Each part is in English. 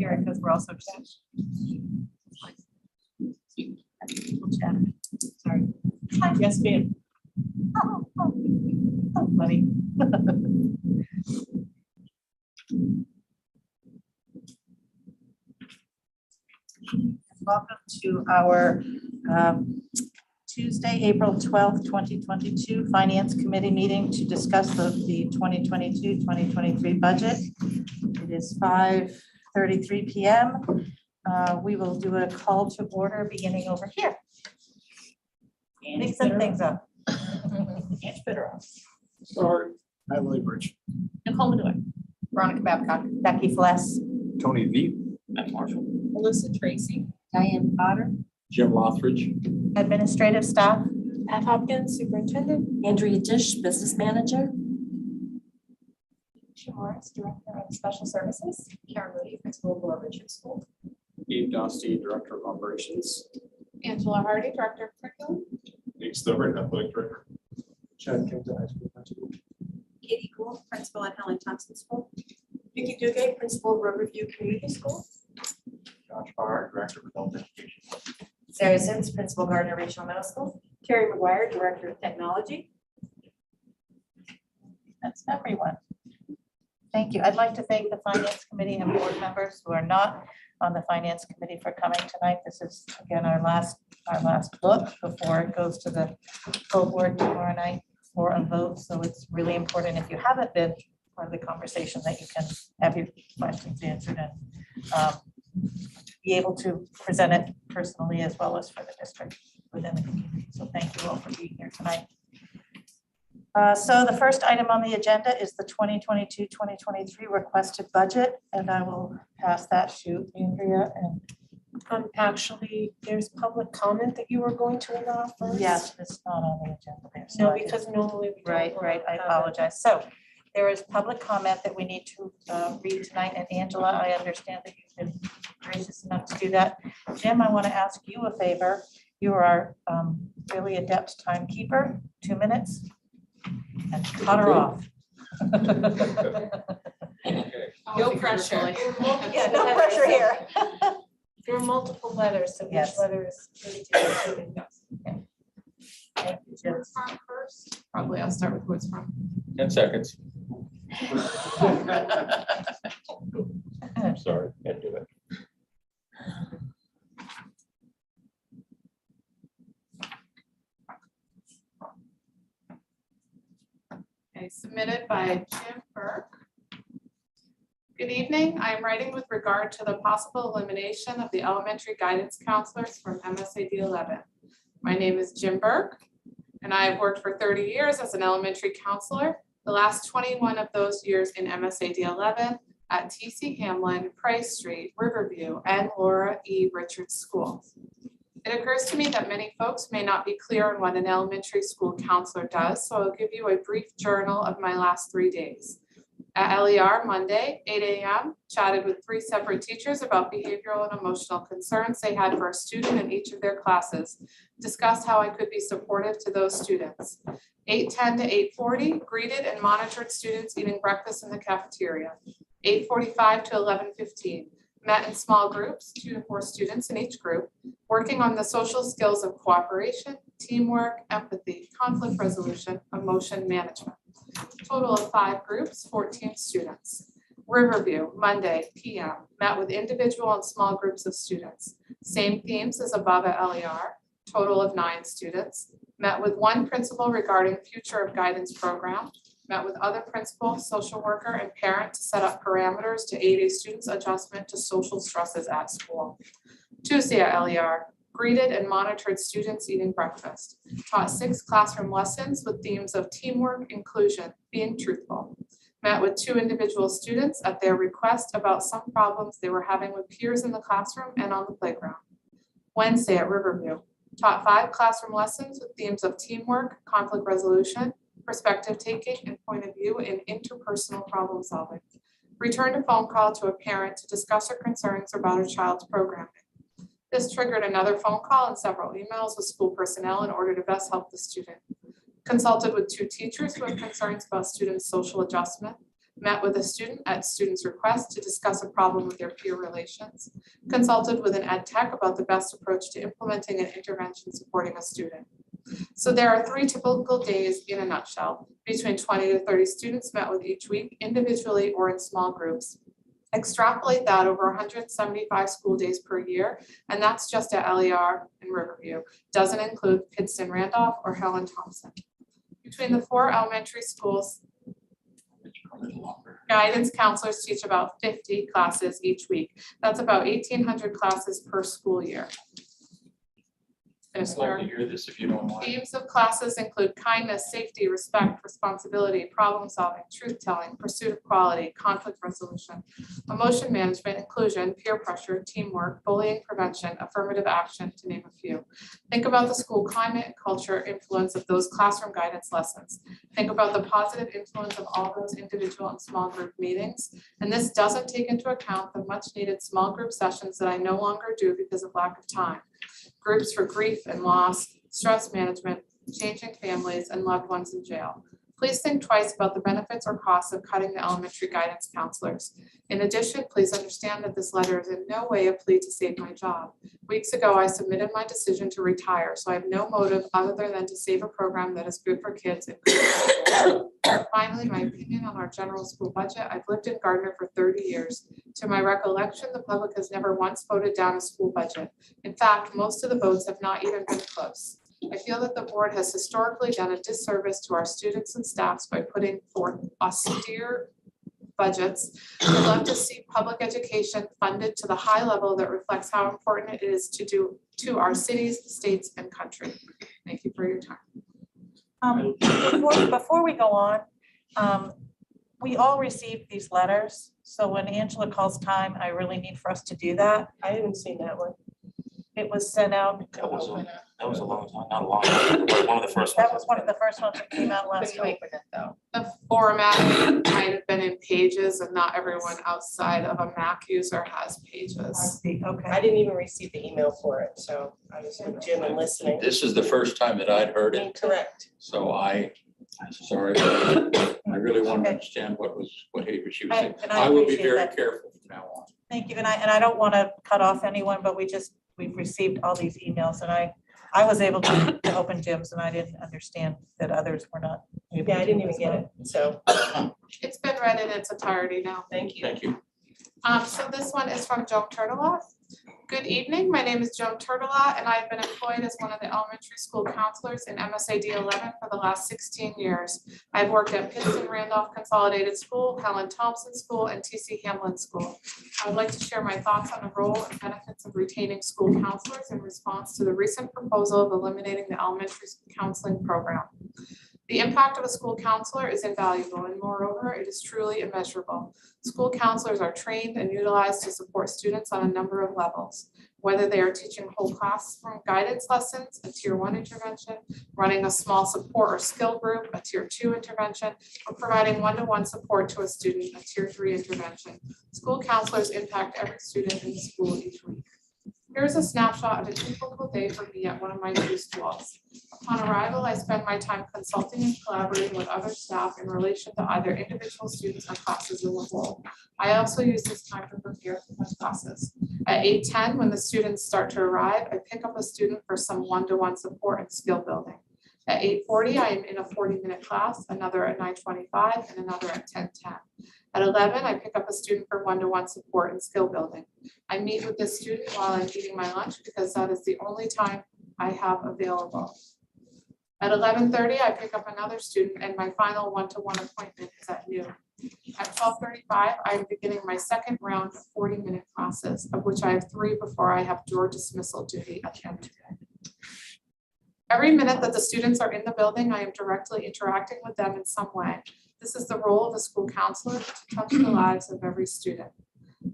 hear it because we're also chat. Sorry. Hi. Yes, ma'am. Oh, buddy. Welcome to our Tuesday, April 12th, 2022 Finance Committee meeting to discuss the 2022-2023 budget. It is 5:33 p.m. We will do a call to order beginning over here. Mixing things up. Ange Bitteroff. Sorry, Natalie Bridge. Nicole Medore. Veronica Babcock. Becky Fless. Tony V. Matt Marshall. Melissa Tracy. Diane Potter. Jim Lothridge. Administrative staff. Pat Hopkins, Superintendent. Andrea Dish, Business Manager. Tricia Morris, Director of Special Services. Karen Moody, Principal of Lower Richard School. Dave Dostey, Director of Operations. Angela Hardy, Director of Curriculum. Nate Stubber, Athletic Director. Chad Kings, High School Principal. Katie Gould, Principal at Helen Thompson School. Vicki Dugay, Principal of Riverview Community School. Josh Barr, Director of Adult Education. Sarah Sims, Principal Gardner Regional Middle School. Carrie McGuire, Director of Technology. That's everyone. Thank you. I'd like to thank the Finance Committee and board members who are not on the Finance Committee for coming tonight. This is again our last look before it goes to the full board tomorrow night for a vote. So it's really important, if you haven't been part of the conversation, that you can have your questions answered and be able to present it personally as well as for the district within the community. So thank you all for being here tonight. So the first item on the agenda is the 2022-2023 requested budget, and I will pass that to Andrea. And Actually, there's public comment that you were going to allow first. yes, it's not on the agenda there. so No, I didn't- because normally we don't Right, allow I comment. apologize. So there is public comment that we need to read tonight. And Angela, I understand that you've been gracious enough to do that. Jim, I want to ask you a favor. You are really adept timekeeper, 2 minutes. And cut her off. No pressure. Yeah, no pressure here. There are multiple letters, so each Yes. letter is really taken. Thank you, Jim. First, probably I'll start with who it's from. 10 seconds. I'm sorry, can't do it. Okay, submitted by Jim Burke. Good evening. I am writing with regard to the possible elimination of the elementary guidance counselors from MSAD11. My name is Jim Burke, and I have worked for 30 years as an elementary counselor, the last 21 of those years in MSAD11 at TC Hamlin, Price Street, Riverview, and Laura E. Richards schools. It occurs to me that many folks may not be clear on what an elementary school counselor does, so I'll give you a brief journal of my last 3 days. At LER Monday, 8 a.m., chatted with 3 separate teachers about behavioral and emotional concerns they had for a student in each of their classes, discussed how I could be supportive to those students. 8:10 to 8:40, greeted and monitored students eating breakfast in the cafeteria. 8:45 to 11:15, met in small groups, 2 to 4 students in each group, working on the social skills of cooperation, teamwork, empathy, conflict resolution, emotion management. Total of 5 groups, 14 students. Riverview, Monday, PM, met with individual and small groups of students. Same themes as above at LER, total of 9 students. Met with 1 principal regarding future of guidance program. Met with other principal, social worker, and parent to set up parameters to aid a student's adjustment to social stresses at school. Tuesday at LER, greeted and monitored students eating breakfast. Taught 6 classroom lessons with themes of teamwork, inclusion, being truthful. Met with 2 individual students at their request about some problems they were having with peers in the classroom and on the playground. Wednesday at Riverview, taught 5 classroom lessons with themes of teamwork, conflict resolution, perspective taking, and point of view in interpersonal problem solving. Returned a phone call to a parent to discuss her concerns about her child's programming. This triggered another phone call and several emails with school personnel in order to best help the student. Consulted with 2 teachers who had concerns about students' social adjustment. met with a student at student's request to discuss a problem with their peer relations, consulted with an ed tech about the best approach to implementing an intervention supporting a student. So there are 3 typical days in a nutshell. Between 20 to 30 students met with each week, individually or in small groups. Extrapolate that over 175 school days per year, and that's just at LER and Riverview. Doesn't include Pittston Randolph or Helen Thompson. Between the 4 elementary schools, guidance counselors teach about 50 classes each week. That's about 1,800 classes per school year. I'd like to hear this if you don't mind. Themes of classes include kindness, safety, respect, responsibility, problem solving, truth telling, pursuit of quality, conflict resolution, emotion management, inclusion, peer pressure, teamwork, bullying prevention, affirmative action, to name a few. Think about the school climate and culture influence of those classroom guidance lessons. Think about the positive influence of all those individual and small group meetings. And this doesn't take into account the much needed small group sessions that I no longer do because of lack of time. Groups for grief and loss, stress management, changing families, and loved ones in jail. Please think twice about the benefits or costs of cutting the elementary guidance counselors. In addition, please understand that this letter is in no way a plea to save my job. Weeks ago, I submitted my decision to retire, so I have no motive other than to save a program that is good for kids and good for schools. Finally, my opinion on our general school budget. I've lived in Gardner for 30 years. To my recollection, the public has never once voted down a school budget. In fact, most of the votes have not even been close. I feel that the board has historically done a disservice to our students and staffs by putting forth austere budgets. I'd love to see public education funded to the high level that reflects how important it is to our cities, states, and country. Thank you for your time. Before we go on, we all received these letters. So when Angela calls time, I really need for us to do that. I haven't seen that one. It was sent out. That was a long time, not a long time, but one of the first ones. That was one of the first ones that came out last week. The format might have been in pages, and not everyone outside of a Mac user has pages. Okay. I didn't even receive the email for it, so I was with Jim and listening. This is the first time that I'd heard it, Incorrect. so I'm sorry. I really want to understand what she was saying. And I I will be appreciate very that. careful from now on. Thank you. And I don't want to cut off anyone, but we've received all these emails, and I was able to open Jim's, and I didn't understand that others were not. Yeah, I didn't even get it, so It's been read in its entirety now. thank you. Thank you. So this one is from Joan Turtelot. Good evening, my name is Joan Turtelot, and I've been employed as one of the elementary school counselors in MSAD11 for the last 16 years. I've worked at Pittston Randolph Consolidated School, Helen Thompson School, and TC Hamlin School. I would like to share my thoughts on the role and benefits of retaining school counselors in response to the recent proposal of eliminating the elementary counseling program. The impact of a school counselor is invaluable, and moreover, it is truly immeasurable. School counselors are trained and utilized to support students on a number of levels, whether they are teaching whole classroom guidance lessons, a tier 1 intervention, running a small support or skill group, a tier 2 intervention, or providing one-to-one support to a student, a tier 3 intervention. School counselors impact every student in the school each week. Here's a snapshot of a typical day for me at one of my 2 schools. Upon arrival, I spend my time consulting and collaborating with other staff in relation to either individual students or classes as a whole. I also use this time to prepare for my classes. At 8:10, when the students start to arrive, I pick up a student for some one-to-one support and skill building. At 8:40, I am in a 40-minute class, another at 9:25, and another at 10:10. At 11, I pick up a student for one-to-one support and skill building. I meet with this student while I'm eating my lunch because that is the only time I have available. At 11:30, I pick up another student, and my final one-to-one appointment is at noon. At 12:35, I am beginning my second round of 40-minute classes, of which I have 3 before I have door dismissal duty at the end of the day. Every minute that the students are in the building, I am directly interacting with them in some way. This is the role of a school counselor, to touch the lives of every student.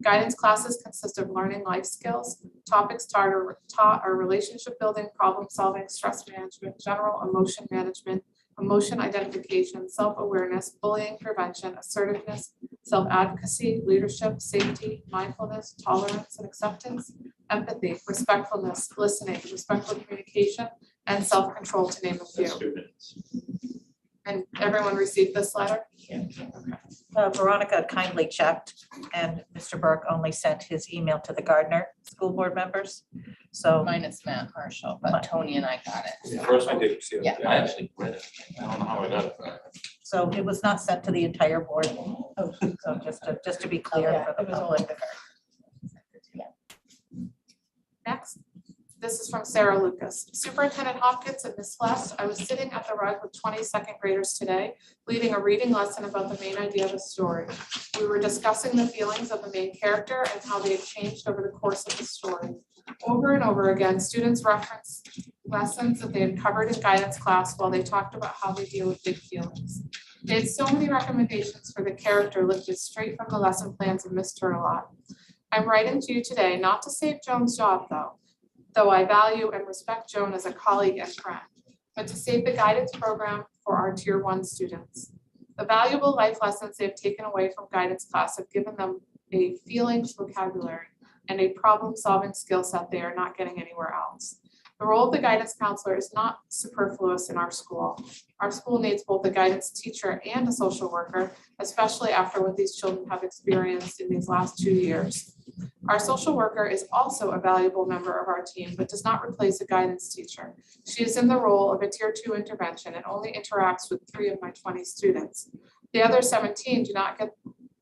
Guidance classes consist of learning life skills. Topics taught are relationship building, problem solving, stress management, general emotion management, emotion identification, self-awareness, bullying prevention, assertiveness, self-advocacy, leadership, safety, mindfulness, tolerance and acceptance, empathy, respectfulness, listening, respectful communication, and self-control, to name a few. That's 2 minutes. And everyone received this letter? Yeah. Okay. Veronica kindly checked, and Mr. Burke only sent his email to the Gardner school board members. So Minus Matt Marshall, but Tony and I got it. First I did see it. Yeah. I actually read it. I don't know how I got it. So it was not sent to the entire board. So just to be clear Yeah, for the it was only public. Next, this is from Sarah Lucas. Superintendent Hopkins and Ms. Celeste, I was sitting at the rug with 22nd graders today, leading a reading lesson about the main idea of a story. We were discussing the feelings of the main character and how they have changed over the course of the story. Over and over again, students referenced lessons that they had covered in guidance class while they talked about how they deal with big feelings. They had so many recommendations for the character lifted straight from the lesson plans of Miss Turtelot. I'm writing to you today not to save Joan's job though I value and respect Joan as a colleague and friend, but to save the guidance program for our Tier 1 students. The valuable life lessons they've taken away from guidance class have given them a feelings vocabulary and a problem-solving skill set they are not getting anywhere else. The role of the guidance counselor is not superfluous in our school. Our school needs both a guidance teacher and a social worker, especially after what these children have experienced in these last 2 years. Our social worker is also a valuable member of our team, but does not replace a guidance teacher. She is in the role of a Tier 2 intervention and only interacts with 3 of my 20 students. The other 17 do not get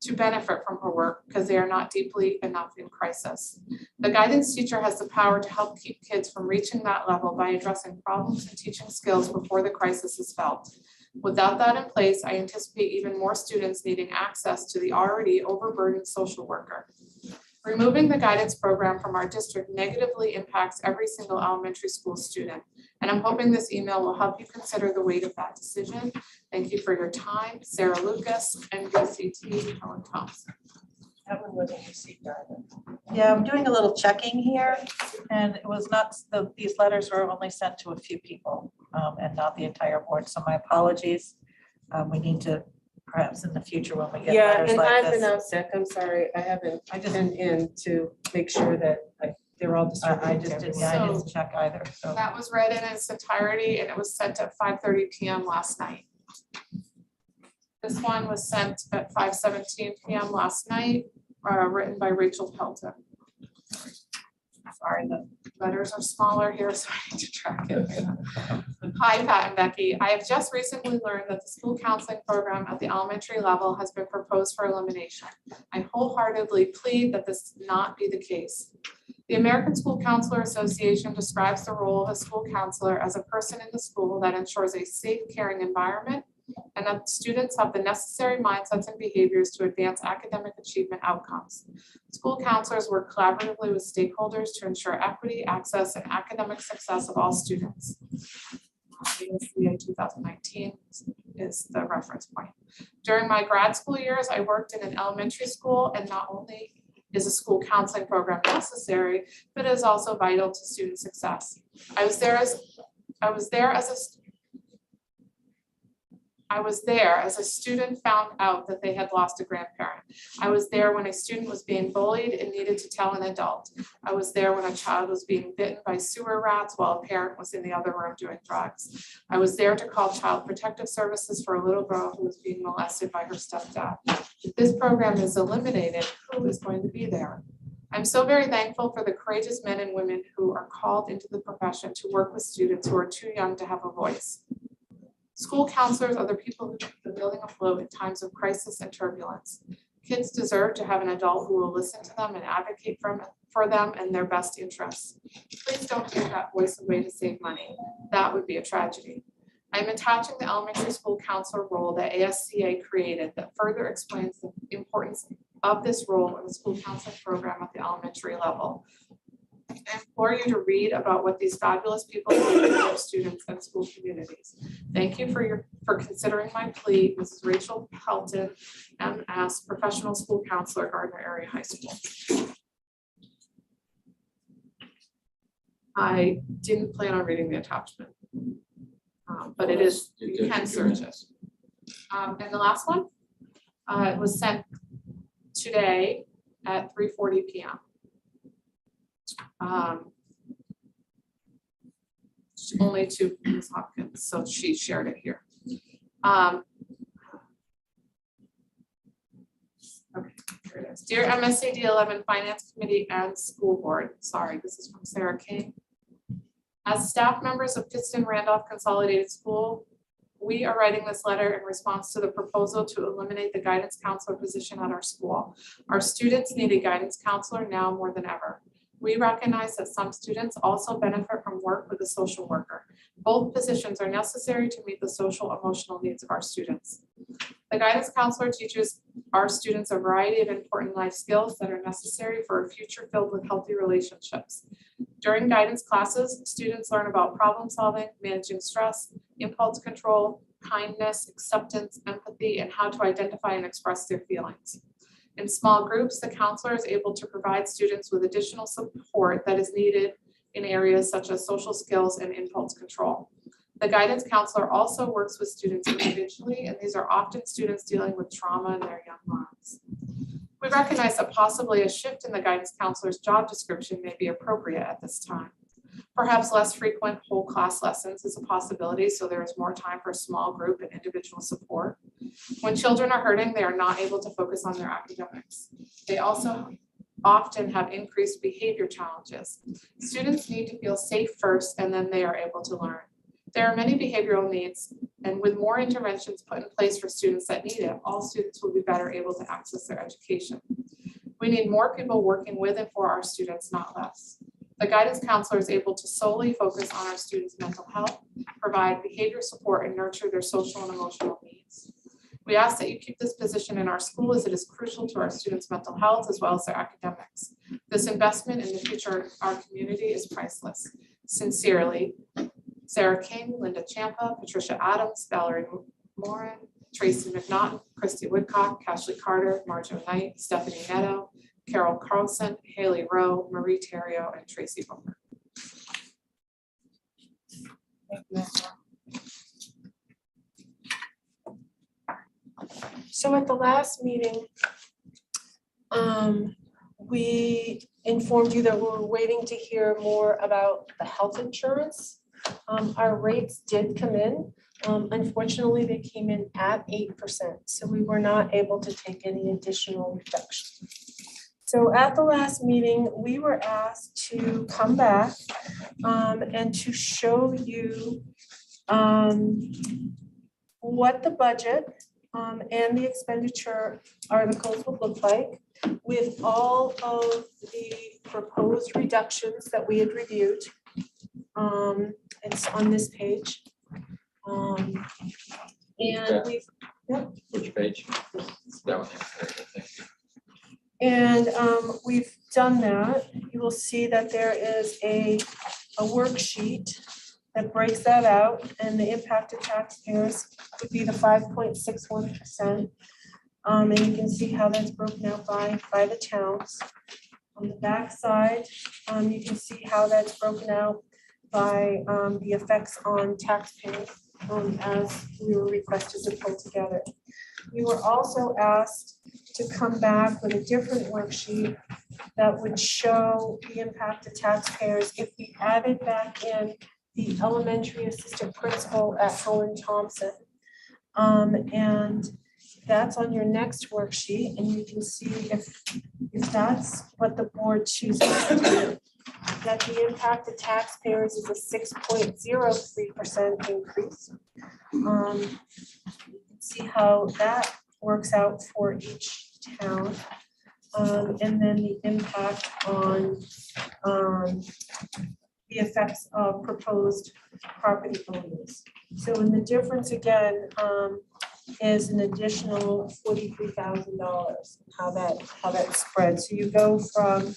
to benefit from her work because they are not deeply enough in crisis. The guidance teacher has the power to help keep kids from reaching that level by addressing problems and teaching skills before the crisis is felt. Without that in place, I anticipate even more students needing access to the already overburdened social worker. Removing the guidance program from our district negatively impacts every single elementary school student. And I'm hoping this email will help you consider the weight of that decision. Thank you for your time. Sarah Lucas, NBCT, Helen Thompson. That one wasn't received either. Yeah, I'm doing a little checking here, and it was not, these letters were only sent to a few people and not the entire board, so my apologies. We need to, perhaps in the future when we get Yeah, letters and like I've been this. out sick. I'm sorry. I haven't I just- been in to make sure that they're all distributed. I to just didn't, everyone. I didn't check either, so. That was read in its entirety and it was sent at 5:30 p.m. last night. This one was sent at 5:17 p.m. last night, written by Rachel Pelton. Sorry, the letters are smaller here, so I need to track it. Hi, Pat and Becky. I have just recently learned that the school counseling program at the elementary level has been proposed for elimination. I wholeheartedly plead that this not be the case. The American School Counselor Association describes the role of a school counselor as a person in the school that ensures a safe, caring environment and that students have the necessary mindsets and behaviors to advance academic achievement outcomes. School counselors work collaboratively with stakeholders to ensure equity, access, and academic success of all students. ASCA 2019 is the reference point. During my grad school years, I worked in an elementary school, and not only is a school counseling program necessary, but it is also vital to student success. I was there as a student found out that they had lost a grandparent. I was there when a student was being bullied and needed to tell an adult. I was there when a child was being bitten by sewer rats while a parent was in the other room doing drugs. I was there to call Child Protective Services for a little girl who was being molested by her stepdad. If this program is eliminated, who is going to be there? I'm so very thankful for the courageous men and women who are called into the profession to work with students who are too young to have a voice. School counselors are the people who keep the building afloat in times of crisis and turbulence. Kids deserve to have an adult who will listen to them and advocate for them and their best interests. Please don't take that voice away to save money. That would be a tragedy. I'm attaching the elementary school counselor role that ASCA created that further explains the importance of this role in the school counseling program at the elementary level. I implore you to read about what these fabulous people do for their students and school communities. Thank you for considering my plea, Mrs. Rachel Pelton, MS, professional school counselor, Gardner Area High School. I didn't plan on reading the attachment, but it is, you can search it. And the last one, it was sent today at 3:40 p.m. Only to Ms. Hopkins, so she shared it here. Here it is. Dear MSAD11 Finance Committee and School Board, sorry, this is from Sarah King. As staff members of Pittston Randolph Consolidated School, we are writing this letter in response to the proposal to eliminate the guidance counselor position at our school. Our students need a guidance counselor now more than ever. We recognize that some students also benefit from work with a social worker. Both positions are necessary to meet the social emotional needs of our students. The guidance counselor teaches our students a variety of important life skills that are necessary for a future filled with healthy relationships. During guidance classes, students learn about problem solving, managing stress, impulse control, kindness, acceptance, empathy, and how to identify and express their feelings. In small groups, the counselor is able to provide students with additional support that is needed in areas such as social skills and impulse control. The guidance counselor also works with students individually, and these are often students dealing with trauma in their young lives. We recognize that possibly a shift in the guidance counselor's job description may be appropriate at this time. Perhaps less frequent whole class lessons is a possibility, so there is more time for small group and individual support. When children are hurting, they are not able to focus on their academics. They also often have increased behavior challenges. Students need to feel safe first, and then they are able to learn. There are many behavioral needs, and with more interventions put in place for students that need it, all students will be better able to access their education. We need more people working with and for our students, not less. The guidance counselor is able to solely focus on our students' mental health, provide behavior support, and nurture their social and emotional needs. We ask that you keep this position in our school as it is crucial to our students' mental health as well as their academics. This investment in the future of our community is priceless. Sincerely, Sarah King, Linda Champa, Patricia Adams, Valerie Morin, Tracy McNaughton, Christy Woodcock, Ashley Carter, Marjo Knight, Stephanie Neto, Carol Carlson, Haley Rowe, Marie Terrio, and Tracy Booker. So at the last meeting, we informed you that we were waiting to hear more about the health insurance. Our rates did come in. Unfortunately, they came in at 8%, so we were not able to take any additional reduction. So at the last meeting, we were asked to come back and to show you what the budget and the expenditure articles would look like with all of the proposed reductions that we had reviewed. It's on this page. And we've, Which page? That one. Thank you. and we've done that. You will see that there is a worksheet that breaks that out, and the impact to taxpayers would be the 5.61%. And you can see how that's broken out by the towns. On the back side, you can see how that's broken out by the effects on taxpayers as we were requested to pull together. We were also asked to come back with a different worksheet that would show the impact to taxpayers if we added back in the elementary assistant principal at Helen Thompson. And that's on your next worksheet, and you can see if that's what the board chooses to do, that the impact to taxpayers is a 6.03% increase. You can see how that works out for each town. And then the impact on the effects of proposed property owners. So in the difference again is an additional $43,000, how that spreads. So you go from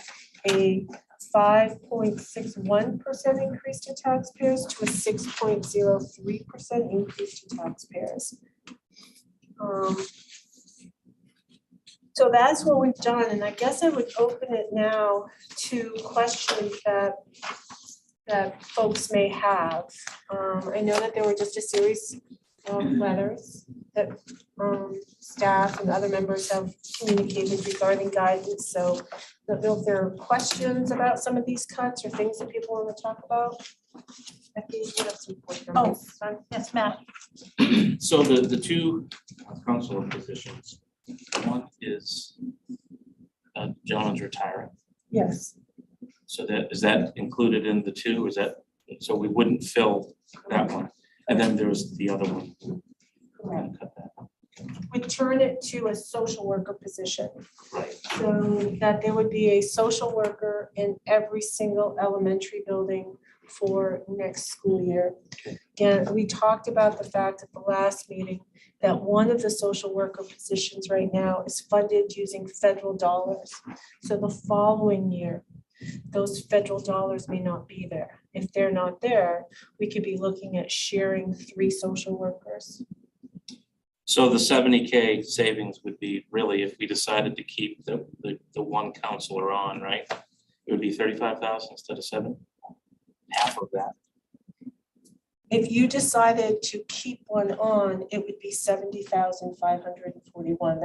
a 5.61% increase to taxpayers to a 6.03% increase to taxpayers. So that's what we've done, and I guess I would open it now to questions that folks may have. I know that there were just a series of letters that staff and other members have communicated regarding guidance. So I don't know if there are questions about some of these cuts or things that people want to talk about. Becky, you have some points on this. Yes, Matt. So the two counselor positions, One is gentleman's retiring. Yes, So is that included in the two? Is that, so we wouldn't fill that one? And then there's the other one. We're gonna cut that out. we turn it to a social worker position. Right. So that there would be a social worker in every single elementary building for next school year. And we talked about the fact at the last meeting that one of the social worker positions right now is funded using federal dollars. So the following year, those federal dollars may not be there. If they're not there, we could be looking at sharing 3 social workers. So the 70K savings would be really if we decided to keep the one counselor on, right? It would be 35,000 instead of 7, half of that. If you decided to keep one on, it would be 70,541.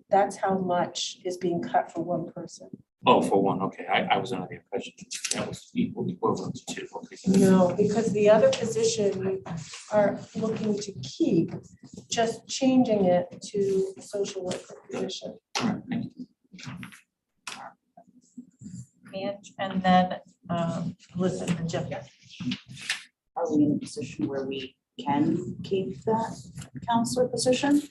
That's how much is being cut for one person. Oh, for one, okay, I was under the impression that was equivalent to 2. Okay. No, because the other position we are looking to keep, just changing it to a social worker position. All right, thank you. And then Elizabeth and Jim. Are we in a position where we can keep that counselor position?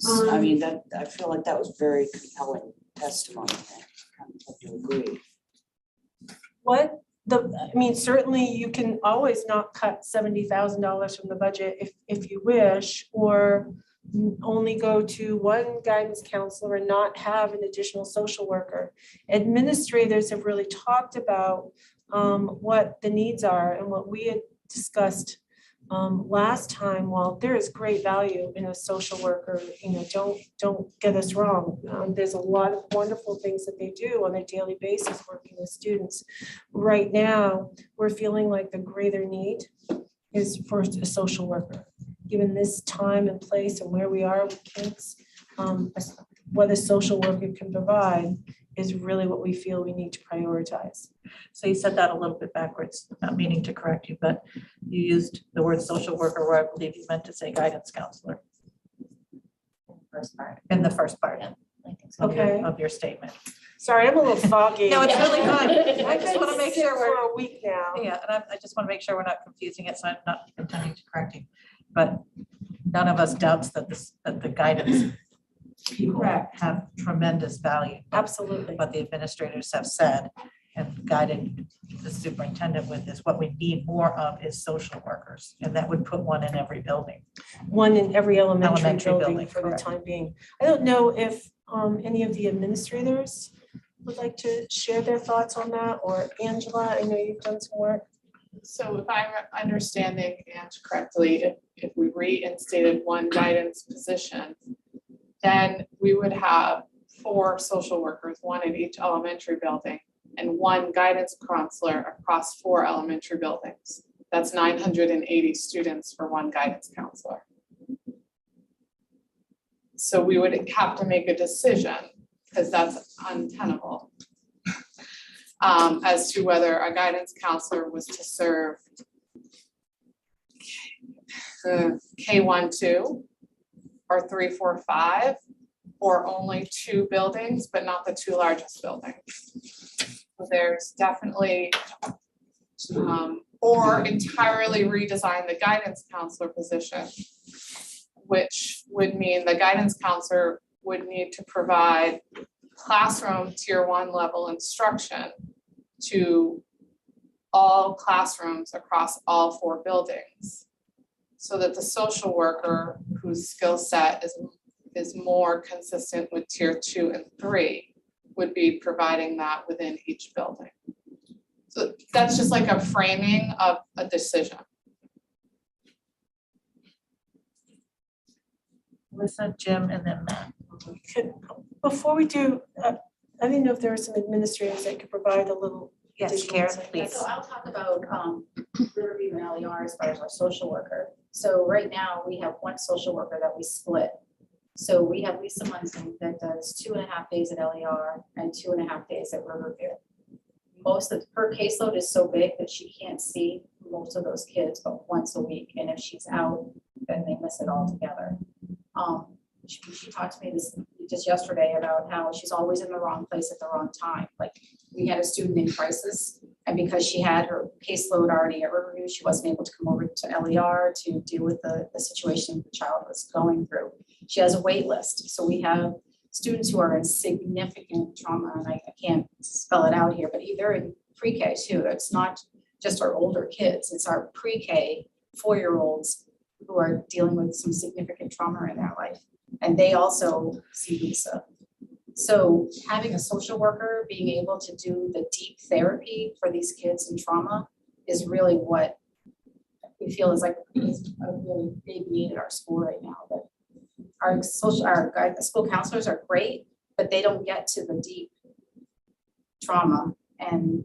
I mean, I feel like that was very compelling testimony. I kind of have to agree. Certainly you can always not cut $70,000 from the budget if you wish, or only go to one guidance counselor and not have an additional social worker. Administrators have really talked about what the needs are, and what we had discussed last time. While there is great value in a social worker, don't get us wrong. There's a lot of wonderful things that they do on a daily basis working with students. Right now, we're feeling like the greater need is for a social worker. Given this time and place and where we are with kids, what a social worker can provide is really what we feel we need to prioritize. So you said that a little bit backwards, not meaning to correct you, but you used the word social worker where I believe you meant to say guidance counselor First part. in the first part I think so. Okay. of your statement. Sorry, I'm a little foggy. No, it's really fine. I I've just want to been make sick sure for we're, a week now. yeah, and I just want to make sure we're not confusing it, so I'm not intending to correct you. But none of us doubts that the guidance people have tremendous value. Absolutely. What the administrators have said and guided the superintendent with is what we need more of is social workers. And that would put one in every building. One in every elementary Elementary building building, for the correct. time being. I don't know if any of the administrators would like to share their thoughts on that, or Angela, I know you've done some work. So if I'm understanding Ange correctly, if we reinstated one guidance position, then we would have 4 social workers, one in each elementary building, and 1 guidance counselor across 4 elementary buildings. That's 980 students for 1 guidance counselor. So we would have to make a decision, because that's untenable, as to whether a guidance counselor was to serve K-1-2 or 3-4-5, or only 2 buildings, but not the 2 largest buildings. So there's definitely, or entirely redesign the guidance counselor position, which would mean the guidance counselor would need to provide classroom tier 1 level instruction to all classrooms across all 4 buildings, so that the social worker whose skill set is more consistent with tier 2 and 3 would be providing that within each building. So that's just like a framing of a decision. Lisa, Jim, and then Matt. Before we do, I didn't know if there were some administrators that could provide a little. Yes, additional Karen, insight. please. So I'll talk about Riverview and LER as far as our social worker. So right now, we have 1 social worker that we split. So we have Lisa Munson that does 2.5 days at LER and 2.5 days at Riverview. Most of her caseload is so big that she can't see most of those kids but once a week. And if she's out, then they miss it altogether. she talked to me this just yesterday about how she's always in the wrong place at the wrong time. Like, we had a student in crisis, and because she had her caseload already at Riverview, she wasn't able to come over to LER to deal with the situation the child was going through. She has a wait list, so we have students who are in significant trauma, and I can't spell it out here, but either in pre-K too. It's not just our older kids, it's our pre-K 4-year-olds who are dealing with some significant trauma in their life. And they also see Lisa. So having a social worker being able to do the deep therapy for these kids in trauma is really what we feel is like is a really big need at our school right now. But our school counselors are great, but they don't get to the deep trauma. And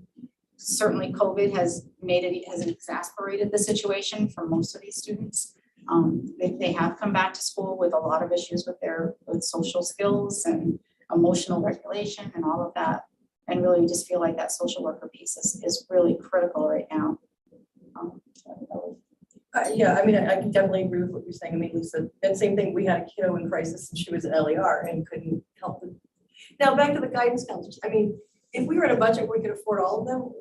certainly COVID has exasperated the situation for most of these students. They have come back to school with a lot of issues with social skills and emotional regulation and all of that. And really, we just feel like that social worker piece is really critical right now. Yeah, I mean, I can definitely agree with what you're saying. I mean, Lisa, and same thing, we had a kiddo in crisis and she was at LER and couldn't help them. Now, back to the guidance counselors. I mean, if we were in a budget where we could afford all of them,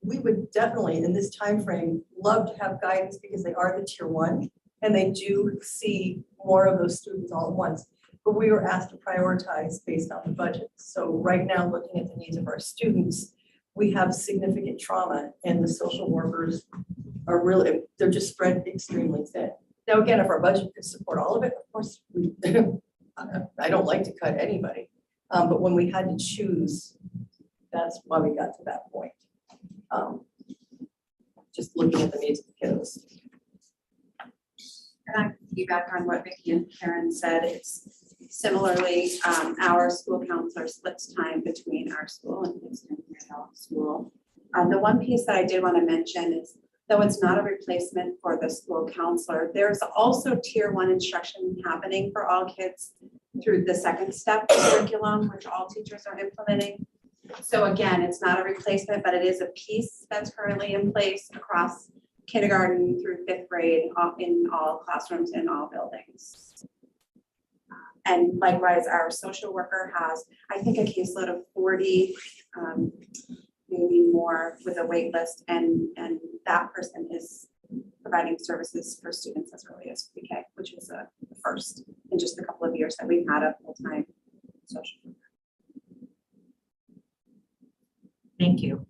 we would definitely, in this time frame, love to have guidance because they are the tier 1 and they do see more of those students all at once. But we were asked to prioritize based on the budget. So right now, looking at the needs of our students, we have significant trauma and the social workers are really, they're just spread extremely thin. Now, again, if our budget could support all of it, of course, I don't like to cut anybody. But when we had to choose, that's why we got to that point. Just looking at the needs of the kiddos. And I piggyback on what Vicki and Karen said. It's similarly, our school counselor splits time between our school and Kingston Middle School. The one piece that I did want to mention is, though it's not a replacement for the school counselor, there's also tier 1 instruction happening for all kids through the second step curriculum, which all teachers are implementing. So again, it's not a replacement, but it is a piece that's currently in place across kindergarten through 5th grade in all classrooms in all buildings. And likewise, our social worker has, I think, a caseload of 40, maybe more, with a wait list, and that person is providing services for students as early as pre-K, which is the first in just a couple of years that we've had a full-time social worker. Thank you.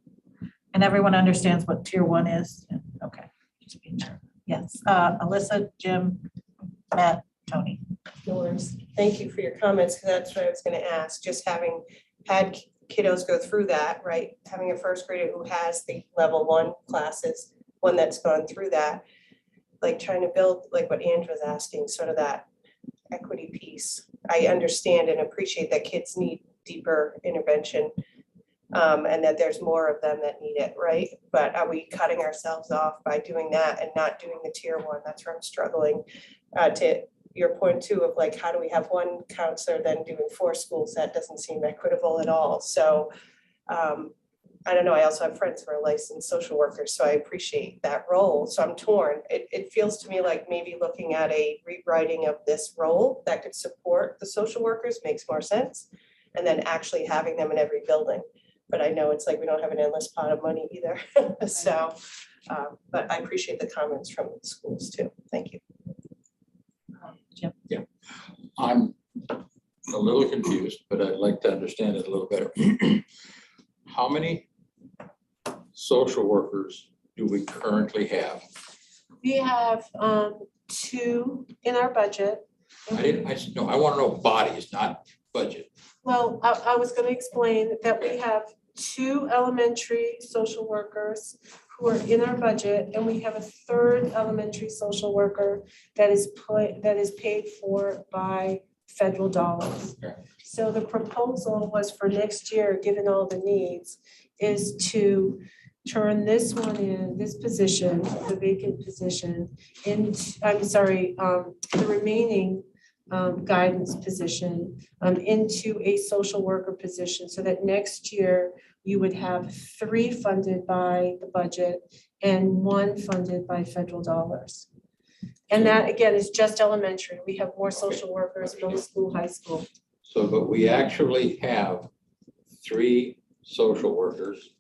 And everyone understands what tier 1 is? Okay. Just being sure. Yes. Alyssa, Jim, Matt, Tony. No worries. Thank you for your comments, because that's what I was going to ask. Just having had kiddos go through that, right? Having a first grader who has the level 1 classes, one that's gone through that, like trying to build, like what Andrew was asking, sort of that equity piece. I understand and appreciate that kids need deeper intervention, and that there's more of them that need it, right? But are we cutting ourselves off by doing that and not doing the tier 1? That's where I'm struggling. To your point too, of like, how do we have one counselor then doing 4 schools? That doesn't seem equitable at all. So I don't know. I also have friends who are licensed social workers, so I appreciate that role. So I'm torn. It feels to me like maybe looking at a rewriting of this role that could support the social workers makes more sense, and then actually having them in every building. But I know it's like we don't have an endless pot of money either. So, but I appreciate the comments from the schools too. Thank you. Jim. Yeah, I'm a little confused, but I'd like to understand it a little better. How many social workers do we currently have? We have 2 in our budget. No, I want to know bodies, not budget. Well, I was going to explain that we have 2 elementary social workers who are in our budget, and we have a 3rd elementary social worker that is paid for by federal dollars. Okay. So the proposal was for next year, given all the needs, is to turn this position, the vacant position, the remaining guidance position into a social worker position, so that next year you would have 3 funded by the budget and 1 funded by federal dollars. And that, again, is just elementary. We have more social workers, middle school, high school. So, but we actually have 3 social workers,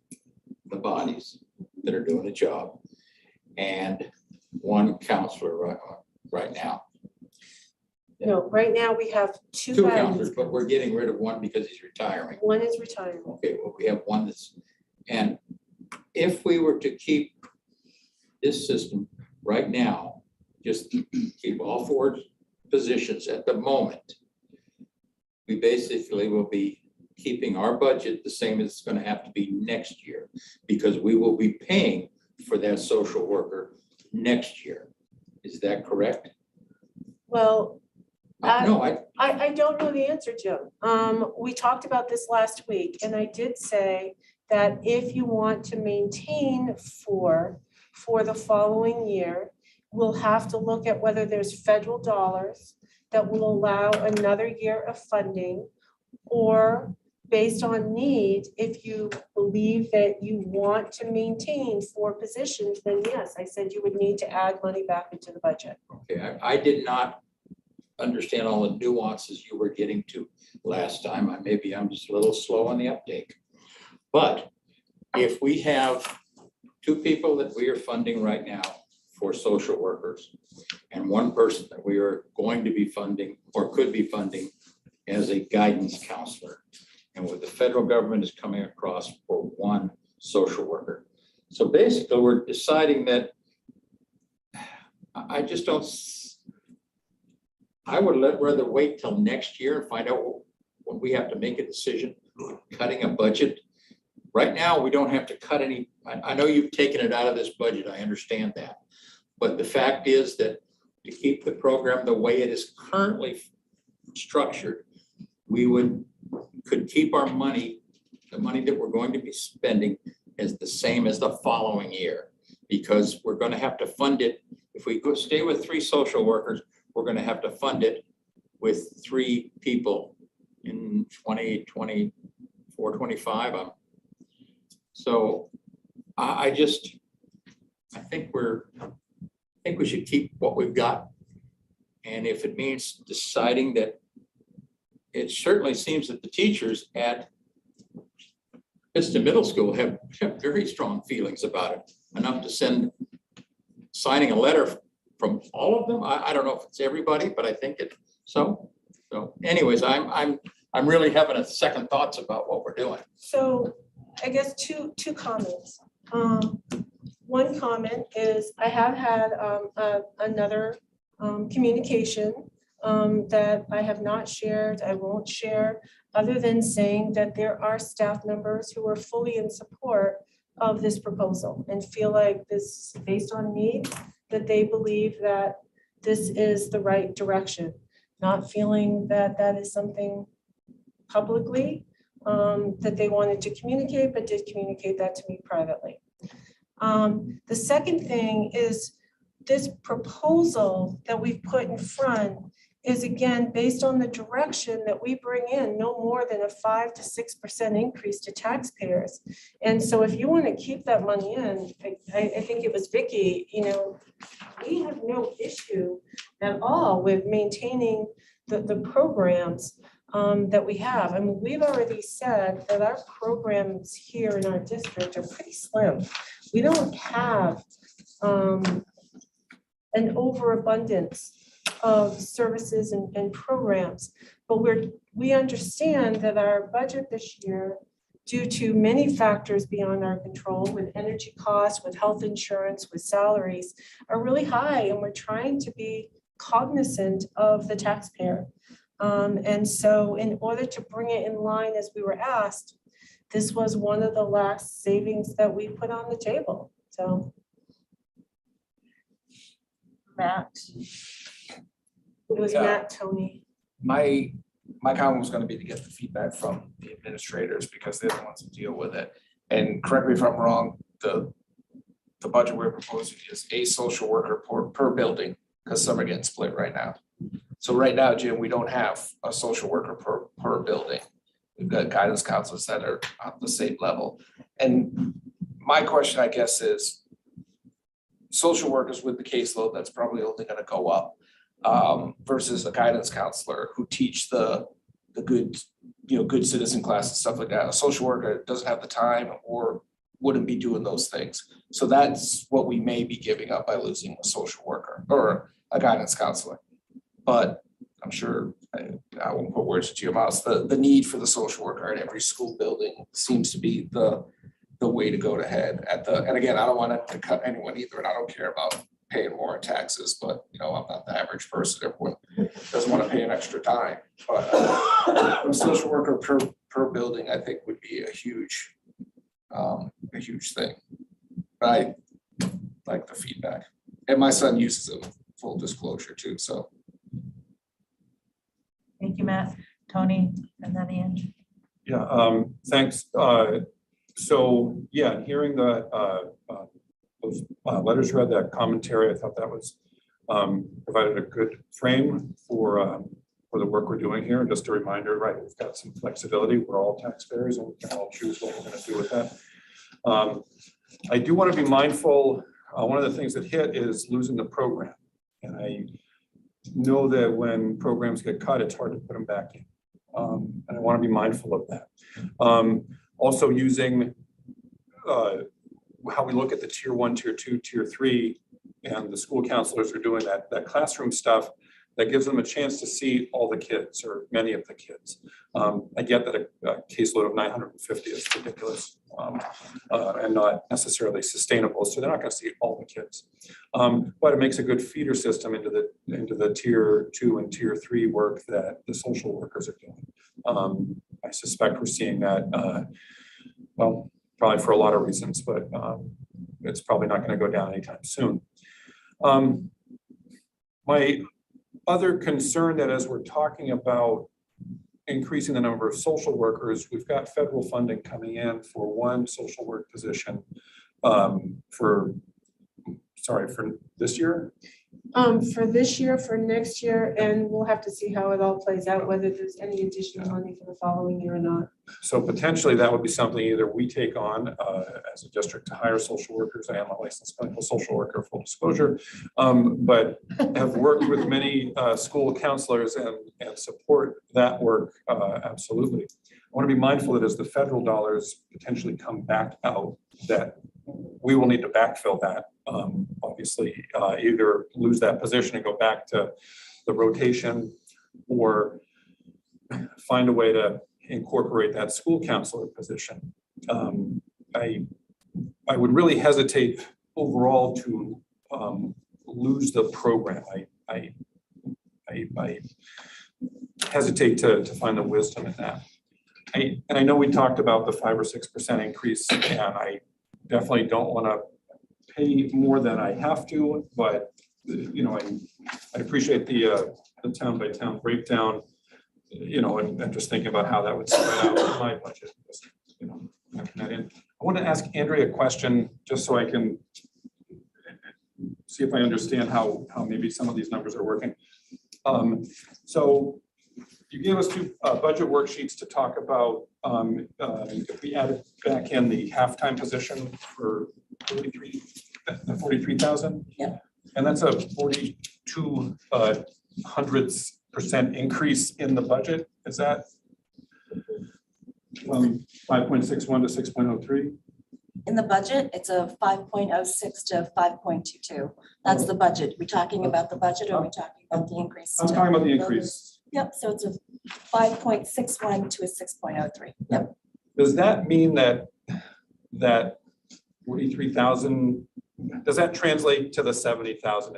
the bodies that are doing the job, and 1 counselor right now. No, right now we have 2 2 guidance. counselors, but we're getting rid of 1 because he's retiring. 1 is retiring. Okay, well, we have 1 that's, and if we were to keep this system right now, just keep all 4 positions at the moment, we basically will be keeping our budget the same as it's going to have to be next year, because we will be paying for that social worker next year. Is that correct? Well, No, I don't know the answer, Jim. We talked about this last week, and I did say that if you want to maintain 4 for the following year, we'll have to look at whether there's federal dollars that will allow another year of funding, or based on need, if you believe that you want to maintain 4 positions, then yes, I said you would need to add money back into the budget. okay, I did not understand all the nuances you were getting to last time. Maybe I'm just a little slow on the uptake. But if we have 2 people that we are funding right now for social workers, and 1 person that we are going to be funding or could be funding as a guidance counselor, and what the federal government is coming across for 1 social worker. So basically, we're deciding that I just don't, I would rather wait till next year and find out when we have to make a decision, cutting a budget. Right now, we don't have to cut any, I know you've taken it out of this budget, I understand that. But the fact is that to keep the program the way it is currently structured, we could keep our money, the money that we're going to be spending, as the same as the following year, because we're going to have to fund it. If we stay with 3 social workers, we're going to have to fund it with 3 people in 2024, 25. So I think we should keep what we've got. And if it means deciding that, it certainly seems that the teachers at Pittston Middle School have very strong feelings about it, enough to signing a letter from all of them. I don't know if it's everybody, but I think it so. So anyways, I'm really having a second thoughts about what we're doing. So I guess two comments. One comment is I have had another communication that I have not shared, I won't share, other than saying that there are staff members who are fully in support of this proposal and feel like this, based on need, that they believe that this is the right direction, not feeling that that is something publicly that they wanted to communicate, but did communicate that to me privately. The second thing is this proposal that we've put in front is, again, based on the direction that we bring in no more than a 5 to 6% increase to taxpayers. And so if you want to keep that money in, I think it was Vicky, we have no issue at all with maintaining the programs that we have. I mean, we've already said that our programs here in our district are pretty slim. We don't have an overabundance of services and programs, but we understand that our budget this year, due to many factors beyond our control, with energy costs, with health insurance, with salaries, are really high, and we're trying to be cognizant of the taxpayer. And so in order to bring it in line as we were asked, this was one of the last savings that we put on the table, so. Matt, It was Yeah. Matt, Tony. My comment was gonna be to get the feedback from the administrators, because they're the ones who deal with it. And correct me if I'm wrong, the budget we're proposing is a social worker per building, because some are getting split right now. So right now, Jim, we don't have a social worker per building. We've got guidance counselors that are on the same level. And my question, I guess, is, social workers with the caseload, that's probably only gonna go up. Versus a guidance counselor who teach the good, good citizen class and stuff like that. A social worker doesn't have the time or wouldn't be doing those things. So that's what we may be giving up by losing a social worker or a guidance counselor. But I'm sure, I won't put words into your mouth, the need for the social worker in every school building seems to be the way to go ahead and again, I don't want to cut anyone either, and I don't care about paying more in taxes, but I'm not the average person. Everyone doesn't want to pay an extra dime. But a social worker per building, I think, would be a huge thing. But I like the feedback. And my son uses them, full disclosure too, so. Thank you, Matt. Tony, and then Ange. Yeah, thanks. So, yeah, hearing the those letters read, that commentary, I thought that was provided a good frame for the work we're doing here. Just a reminder, right, we've got some flexibility. We're all taxpayers and we can all choose what we're going to do with that. I do want to be mindful. One of the things that hit is losing the program. And I know that when programs get cut, it's hard to put them back in. And I want to be mindful of that. Also using how we look at the tier 1, tier 2, tier 3, and the school counselors are doing that classroom stuff that gives them a chance to see all the kids or many of the kids. I get that a caseload of 950 is ridiculous and not necessarily sustainable, so they're not going to see all the kids. But it makes a good feeder system into the tier 2 and tier 3 work that the social workers are doing. I suspect we're seeing that, well, probably for a lot of reasons, but it's probably not going to go down anytime soon. My other concern that as we're talking about increasing the number of social workers, we've got federal funding coming in for one social work position for this year. For this year, for next year, and we'll have to see how it all plays out, whether there's any additional money for the following year or not. So potentially that would be something either we take on as a district to hire social workers. I am a licensed clinical social worker, full disclosure, but have worked with many school counselors and support that work absolutely. I want to be mindful that as the federal dollars potentially come back out, that we will need to backfill that. Obviously, either lose that position and go back to the rotation or find a way to incorporate that school counselor position. I would really hesitate overall to lose the program. I hesitate to find the wisdom in that. And I know we talked about the 5 or 6% increase, and I definitely don't want to pay more than I have to, but I appreciate the town by town breakdown, and just thinking about how that would spread out in my budget. I want to ask Andrea a question just so I can see if I understand how maybe some of these numbers are working. So you gave us 2 budget worksheets to talk about if we added back in the halftime position for 43,000. Yeah. And that's a 4,200% increase in the budget. Is that 5.61 to 6.03? In the budget, it's a 5.06 to 5.22. That's the budget. We talking about the budget or are we talking about the increase? I'm talking about the increase. Yep, so it's a 5.61 to a 6.03. Yep. Does that mean that 43,000, does that translate to the 70,000?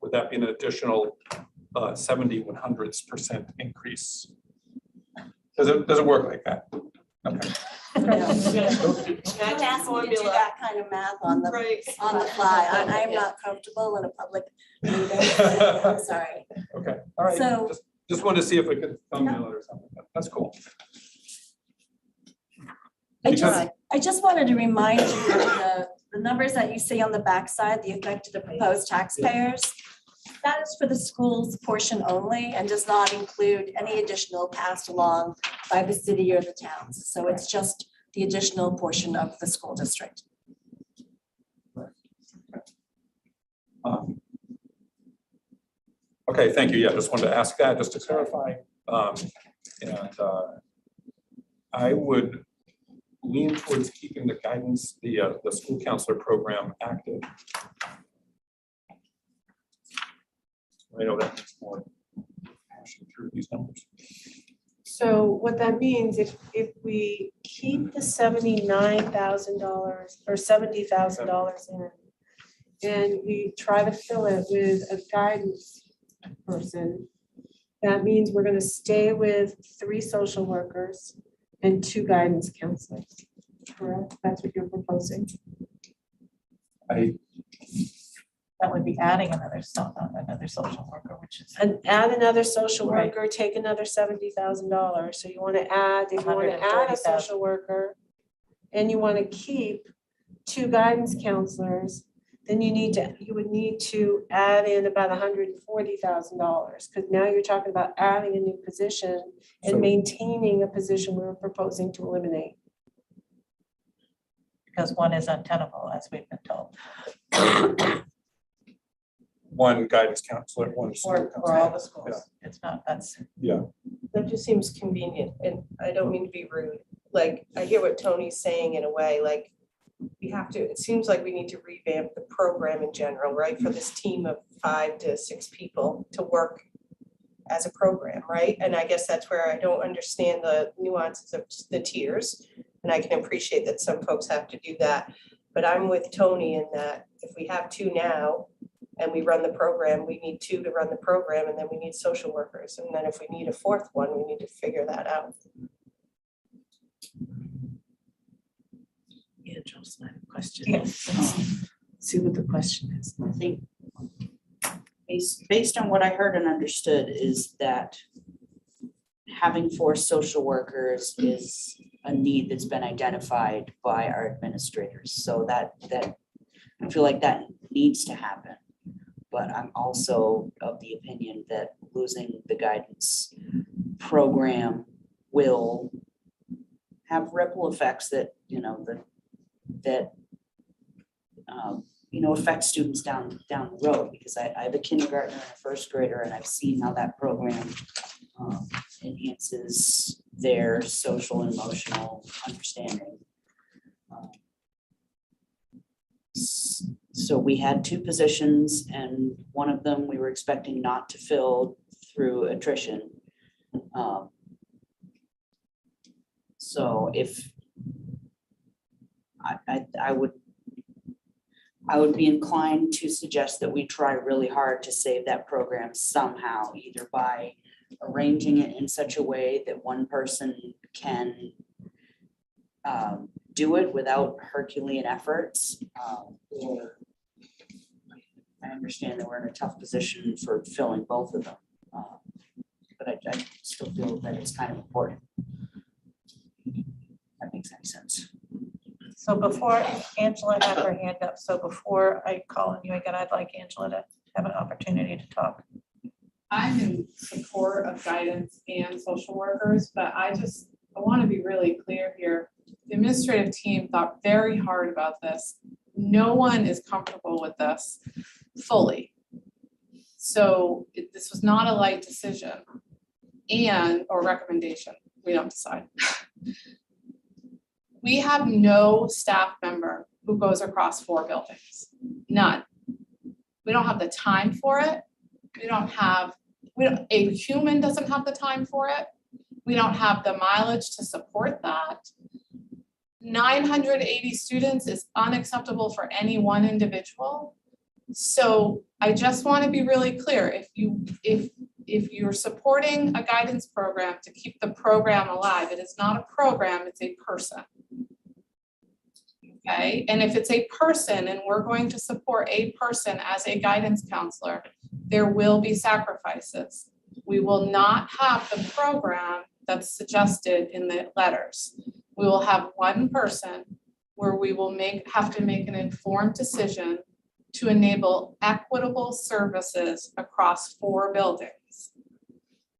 Would that be an additional 7,100% increase? Does it work like that? Okay. Don't ask me to do that kind of math on the fly. I am not comfortable in a public meeting. I'm sorry. Okay, all right. So- Just wanted to see if we could thumbnail it or something. That's cool. I just wanted to remind you of the numbers that you see on the backside, the effect of the proposed taxpayers. That is for the schools portion only and does not include any additional passed along by the city or the towns. So it's just the additional portion of the school district. Okay, thank you. Yeah, just wanted to ask that, just to clarify. I would lean towards keeping the guidance, the school counselor program active. I know that needs more passion through these numbers. So what that means, if we keep the $79,000 or $70,000 in, and we try to fill it with a guidance person, that means we're gonna stay with 3 social workers and 2 guidance counselors. Correct? That's what you're proposing. That would be adding another social worker, which is And add another social Right. worker, take another $70,000. So you want to add, if you want to add a 130,000. social worker and you want to keep 2 guidance counselors, then you would need to add in about $140,000, because now you're talking about adding a new position and So- maintaining a position we were proposing to eliminate. because one is untenable, as we've been told. One guidance counselor, one school Or counselor. all the schools. It's not, that's, That just seems convenient, and I don't mean to be rude. Like, I hear what Tony's saying in a way, like, we have to, it seems like we need to revamp the program in general, right? For this team of 5 to 6 people to work as a program, right? And I guess that's where I don't understand the nuances of the tiers. And I can appreciate that some folks have to do that. But I'm with Tony in that if we have 2 now and we run the program, we need 2 to run the program, and then we need social workers. And then if we need a 4th one, we need to figure that out. yeah, Joel's my question. Yes. See what the question is. I think based on what I heard and understood is that having 4 social workers is a need that's been identified by our administrators. So that I feel like that needs to happen. But I'm also of the opinion that losing the guidance program will have ripple effects that, affect students down the road, because I have a kindergartner and a 1st grader, and I've seen how that program enhances their social and emotional understanding. So we had 2 positions, and one of them we were expecting not to fill through attrition. So if I would be inclined to suggest that we try really hard to save that program somehow, either by arranging it in such a way that one person can do it without Herculean efforts. Or I understand that we're in a tough position for filling both of them. But I still feel that it's kind of important. That makes any sense. So before Angela had her hand up, so before I call on you again, I'd like Angela to have an opportunity to talk. I'm in support of guidance and social workers, but I want to be really clear here. The administrative team thought very hard about this. No one is comfortable with this fully. So this was not a light decision or recommendation. We don't decide. We have no staff member who goes across 4 buildings, none. We don't have the time for it. A human doesn't have the time for it. We don't have the mileage to support that. 980 students is unacceptable for any one individual. So I just want to be really clear, if you're supporting a guidance program to keep the program alive, it is not a program, it's a person. Okay, and if it's a person and we're going to support a person as a guidance counselor, there will be sacrifices. We will not have the program that's suggested in the letters. We will have one person where we will have to make an informed decision to enable equitable services across 4 buildings,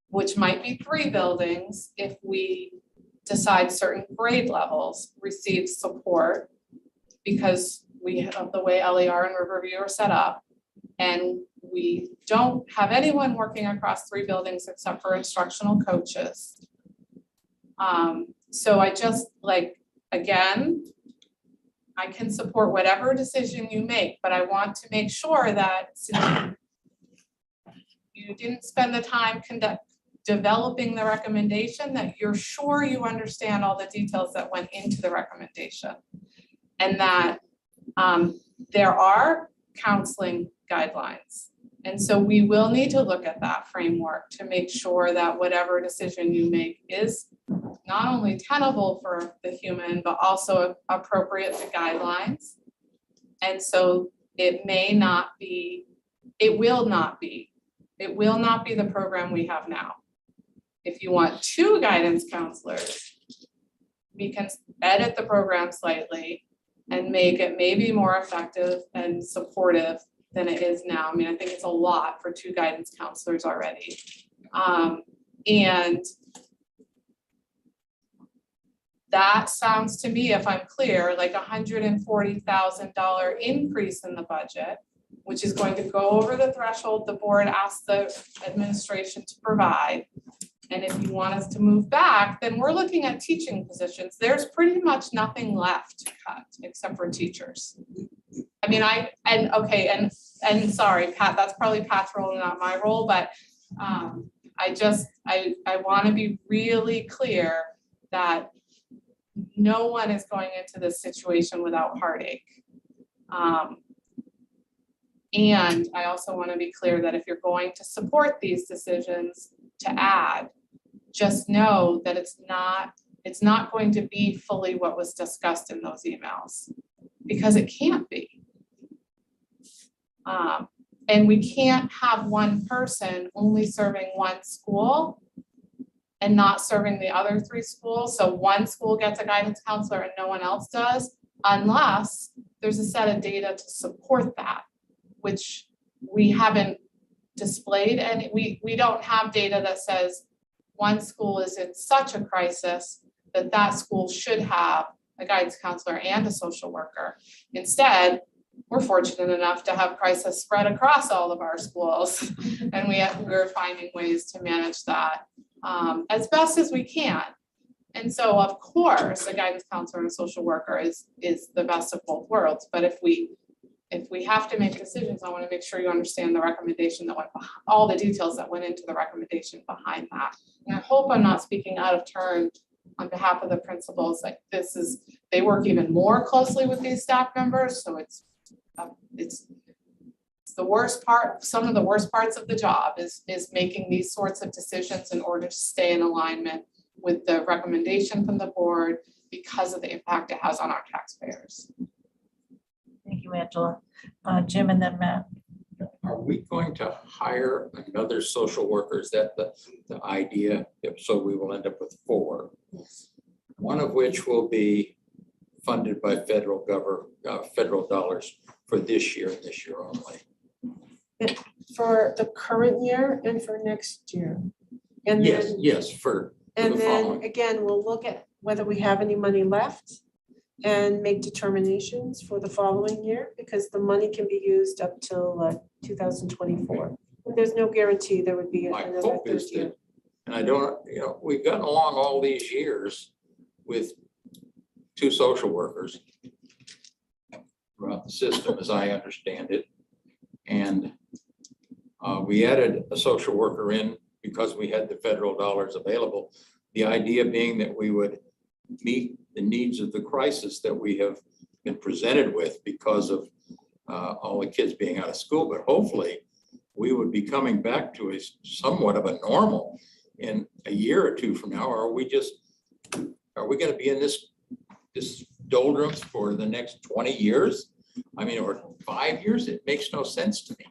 which might be 3 buildings if we decide certain grade levels receive support because we have the way LER and Riverview are set up. And we don't have anyone working across 3 buildings except for instructional coaches. So I just again, I can support whatever decision you make, but I want to make sure that since you didn't spend the time developing the recommendation, that you're sure you understand all the details that went into the recommendation. And that there are counseling guidelines. And so we will need to look at that framework to make sure that whatever decision you make is not only tenable for the human, but also appropriate to guidelines. And so it will not be the program we have now. If you want 2 guidance counselors, we can edit the program slightly and make it maybe more effective and supportive than it is now. I mean, I think it's a lot for 2 guidance counselors already. And that sounds to me, if I'm clear, like $140,000 increase in the budget, which is going to go over the threshold the board asked the administration to provide. And if you want us to move back, then we're looking at teaching positions. There's pretty much nothing left to cut except for teachers. I mean, and sorry, Pat, that's probably Pat's role, not my role, but I want to be really clear that no one is going into this situation without heartache. And I also want to be clear that if you're going to support these decisions to add, just know that it's not going to be fully what was discussed in those emails, because it can't be. And we can't have one person only serving one school and not serving the other 3 schools. So one school gets a guidance counselor and no one else does, unless there's a set of data to support that, which we haven't displayed. And we don't have data that says one school is in such a crisis that that school should have a guidance counselor and a social worker. Instead, we're fortunate enough to have crisis spread across all of our schools. And we're finding ways to manage that as best as we can. And so of course, a guidance counselor and a social worker is the best of both worlds. But if we have to make decisions, I want to make sure you understand the recommendation that went behind, all the details that went into the recommendation behind that. And I hope I'm not speaking out of turn on behalf of the principals. Like they work even more closely with these staff members. So it's the worst part. Some of the worst parts of the job is making these sorts of decisions in order to stay in alignment with the recommendation from the board because of the impact it has on our taxpayers. Thank you, Angela. Jim and then Matt. Are we going to hire another social worker? Is that the idea? If so, we will end up with 4. One of which will be funded by federal dollars for this year and this year only. For the current year and for next year. And then, Yes, for and the then following. again, we'll look at whether we have any money left and make determinations for the following year, because the money can be used up till 2024. There's no guarantee there would be My another hope 3rd is year. that, and I don't, we've gotten along all these years with 2 social workers throughout the system, as I understand it. And we added a social worker in because we had the federal dollars available. The idea being that we would meet the needs of the crisis that we have been presented with because of all the kids being out of school. But hopefully we would be coming back to a somewhat of a normal in a year or 2 from now. Or are we going to be in this doldrums for the next 20 years? I mean, or 5 years? It makes no sense to me.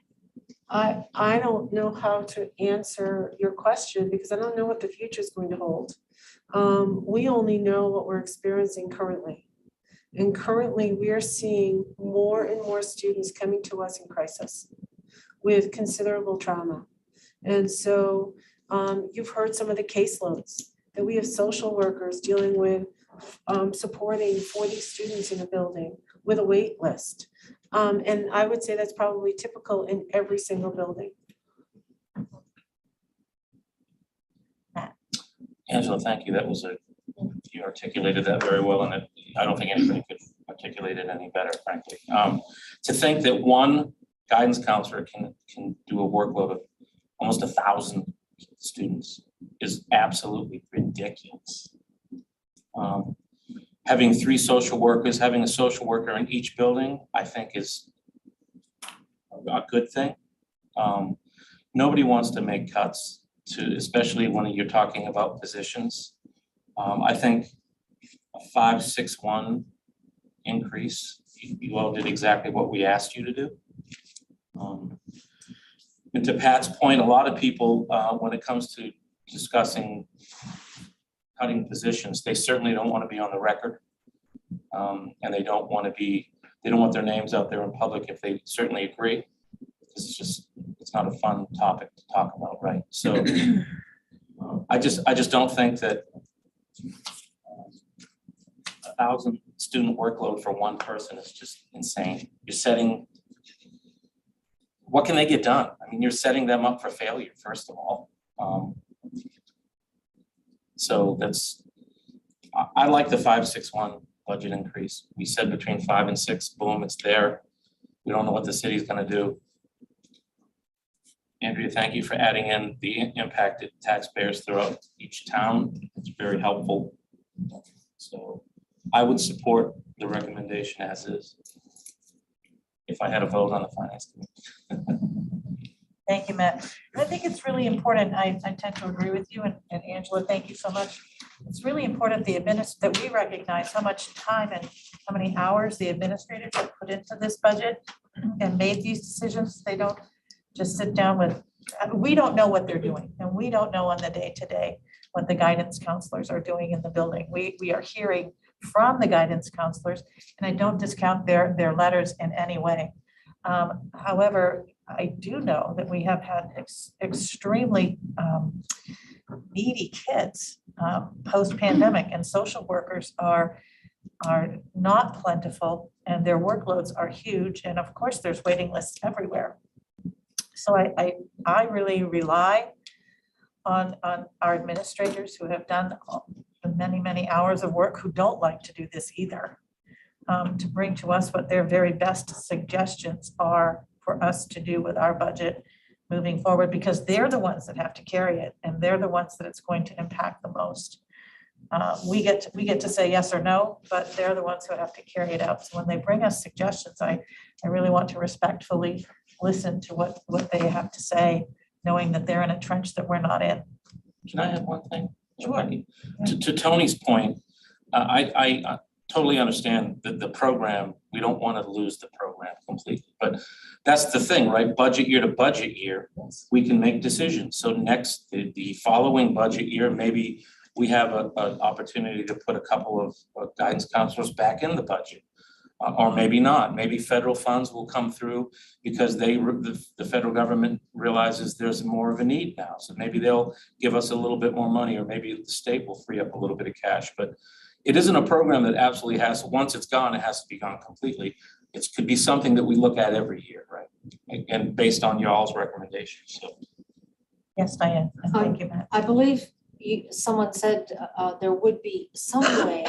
I don't know how to answer your question because I don't know what the future is going to hold. We only know what we're experiencing currently. And currently we are seeing more and more students coming to us in crisis with considerable trauma. And so you've heard some of the caseloads that we have social workers dealing with supporting 40 students in a building with a wait list. And I would say that's probably typical in every single building. Angela, thank you. That was you articulated that very well, and I don't think anybody could articulate it any better, frankly. To think that one guidance counselor can do a workload of almost 1,000 students is absolutely ridiculous. Having 3 social workers, having a social worker in each building, I think is a good thing. Nobody wants to make cuts especially when you're talking about positions. I think a 561 increase, you all did exactly what we asked you to do. And to Pat's point, a lot of people, when it comes to discussing cutting positions, they certainly don't want to be on the record. And they don't want their names out there in public if they certainly agree. It's not a fun topic to talk about, right? So I just don't think that 1,000 student workload for one person is just insane. What can they get done? I mean, you're setting them up for failure, first of all. So I like the 561 budget increase. We said between 5 and 6, boom, it's there. We don't know what the city's gonna do. Andrea, thank you for adding in the impacted taxpayers throughout each town. It's very helpful. So I would support the recommendation as is if I had a vote on the finance committee. Thank you, Matt. I think it's really important. I tend to agree with you, and Angela, thank you so much. It's really important that we recognize how much time and how many hours the administrators have put into this budget and made these decisions. They don't just sit down we don't know what they're doing, and we don't know on the day-to-day what the guidance counselors are doing in the building. We are hearing from the guidance counselors, and I don't discount their letters in any way. However, I do know that we have had extremely needy kids post-pandemic, and social workers are not plentiful, and their workloads are huge, and of course there's waiting lists everywhere. So I really rely on our administrators who have done many hours of work, who don't like to do this either, to bring to us what their very best suggestions are for us to do with our budget moving forward, because they're the ones that have to carry it, and they're the ones that it's going to impact the most. We get to say yes or no, but they're the ones who have to carry it out. So when they bring us suggestions, I really want to respectfully listen to what they have to say, knowing that they're in a trench that we're not in. Can I have one thing? Sure. To Tony's point, I totally understand that the program, we don't want to lose the program completely, but that's the thing, right? Budget year to budget year, we can make decisions. So the following budget year, maybe we have an opportunity to put a couple of guidance counselors back in the budget. Or maybe not. Maybe federal funds will come through because the federal government realizes there's more of a need now. So maybe they'll give us a little bit more money, or maybe the state will free up a little bit of cash. But it isn't a program that absolutely once it's gone, it has to be gone completely. It could be something that we look at every year, right? And based on y'all's recommendations. So. Yes, Diane. Thank you, Matt. I believe someone said there would be some way,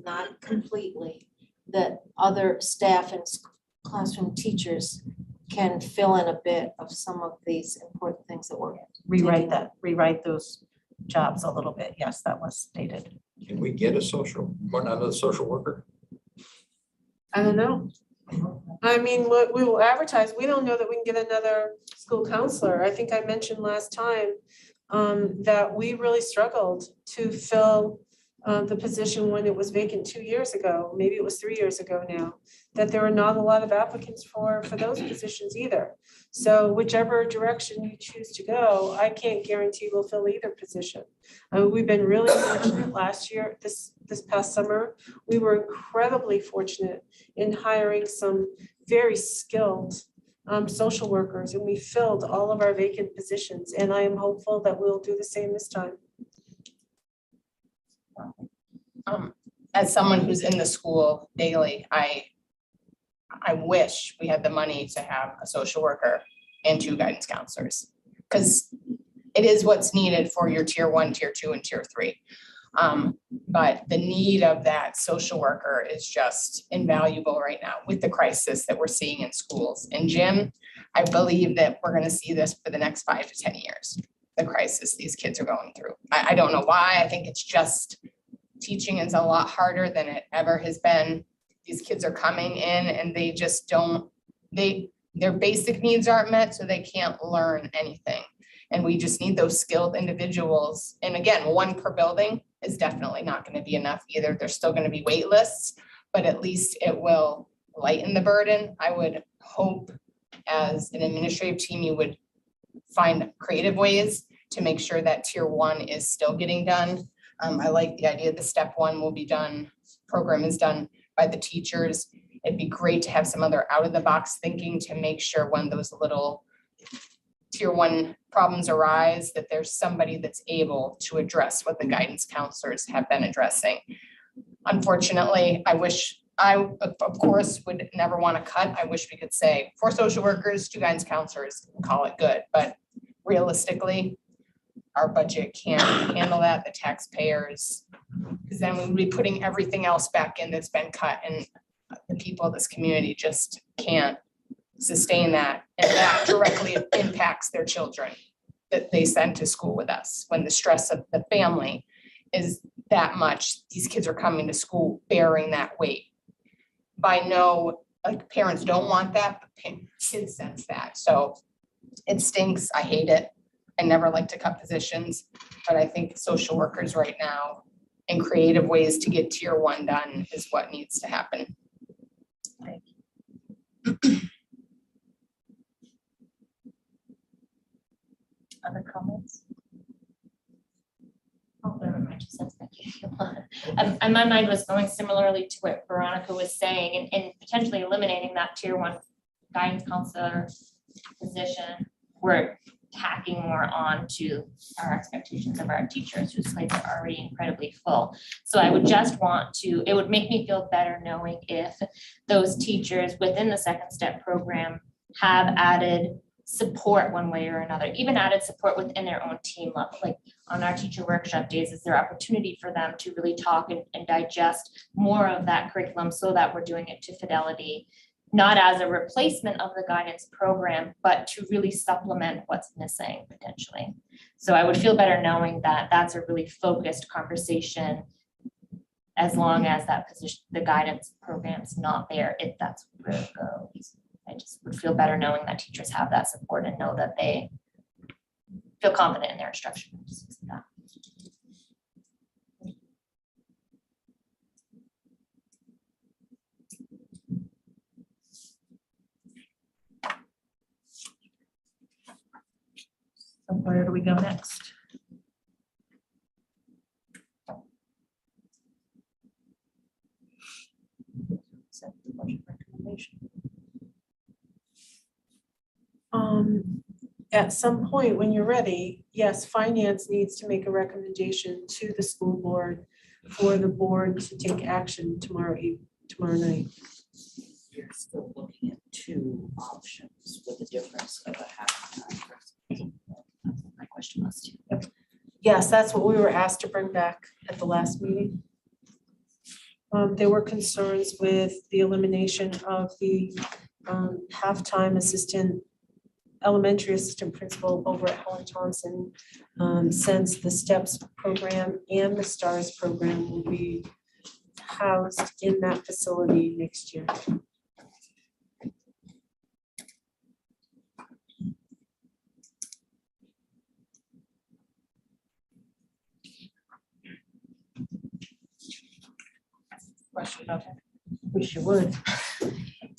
not completely, that other staff and classroom teachers can fill in a bit of some of these important things that we're Rewrite those jobs a little bit. Yes, that was stated. Can we get another social worker? I don't know. I mean, what we will advertise, we don't know that we can get another school counselor. I think I mentioned last time that we really struggled to fill the position when it was vacant 2 years ago, maybe it was 3 years ago now, that there were not a lot of applicants for those positions either. So whichever direction you choose to go, I can't guarantee we'll fill either position. We've been really fortunate last year, this past summer, we were incredibly fortunate in hiring some very skilled social workers, and we filled all of our vacant positions, and I am hopeful that we'll do the same this time. As someone who's in the school daily, I I wish we had the money to have a social worker and 2 guidance counselors. Because it is what's needed for your tier 1, tier 2, and tier 3. But the need of that social worker is just invaluable right now with the crisis that we're seeing in schools. And Jim, I believe that we're gonna see this for the next 5 to 10 years, the crisis these kids are going through. I don't know why. I think it's just teaching is a lot harder than it ever has been. These kids are coming in and they just don't, their basic needs aren't met, so they can't learn anything. And we just need those skilled individuals. And again, 1 per building is definitely not going to be enough either. There's still going to be wait lists, but at least it will lighten the burden. I would hope as an administrative team, you would find creative ways to make sure that tier 1 is still getting done. I like the idea that step 1 will be done, program is done by the teachers. It'd be great to have some other out of the box thinking to make sure when those little tier 1 problems arise, that there's somebody that's able to address what the guidance counselors have been addressing. Unfortunately, I of course would never want to cut. I wish we could say 4 social workers, 2 guidance counselors, call it good. But realistically, our budget can't handle that, the taxpayers, because then we would be putting everything else back in that's been cut, and the people of this community just can't sustain that. And that directly impacts their children that they send to school with us. When the stress of the family is that much, these kids are coming to school bearing that weight. Like parents don't want that, but kids sense that. So it stinks. I hate it. I never like to cut positions, but I think social workers right now and creative ways to get tier 1 done is what needs to happen. Thank you. Other comments? Oh, never mind, just said Becky. And my mind was going similarly to what Veronica was saying, and potentially eliminating that tier 1 guidance counselor position. We're tacking more on to our expectations of our teachers whose plates are already incredibly full. So I would just want to, it would make me feel better knowing if those teachers within the second step program have added support one way or another, even added support within their own team level. Like on our teacher workshop days, is there opportunity for them to really talk and digest more of that curriculum so that we're doing it to fidelity, not as a replacement of the guidance program, but to really supplement what's missing potentially. So I would feel better knowing that that's a really focused conversation as long as that position, the guidance program's not there, if that's where it goes. I just would feel better knowing that teachers have that support and know that they feel confident in their instruction. So where do we go next? Set the budget recommendation. At some point when you're ready, yes, finance needs to make a recommendation to the school board for the board to take action tomorrow night. You're still looking at 2 options with a difference of a half time. My question was too. Yes, that's what we were asked to bring back at the last meeting. There were concerns with the elimination of the half-time elementary assistant principal over at Helen Thompson, since the STEPS program and the STARS program will be housed in that facility next year. Question of it. Wish you would.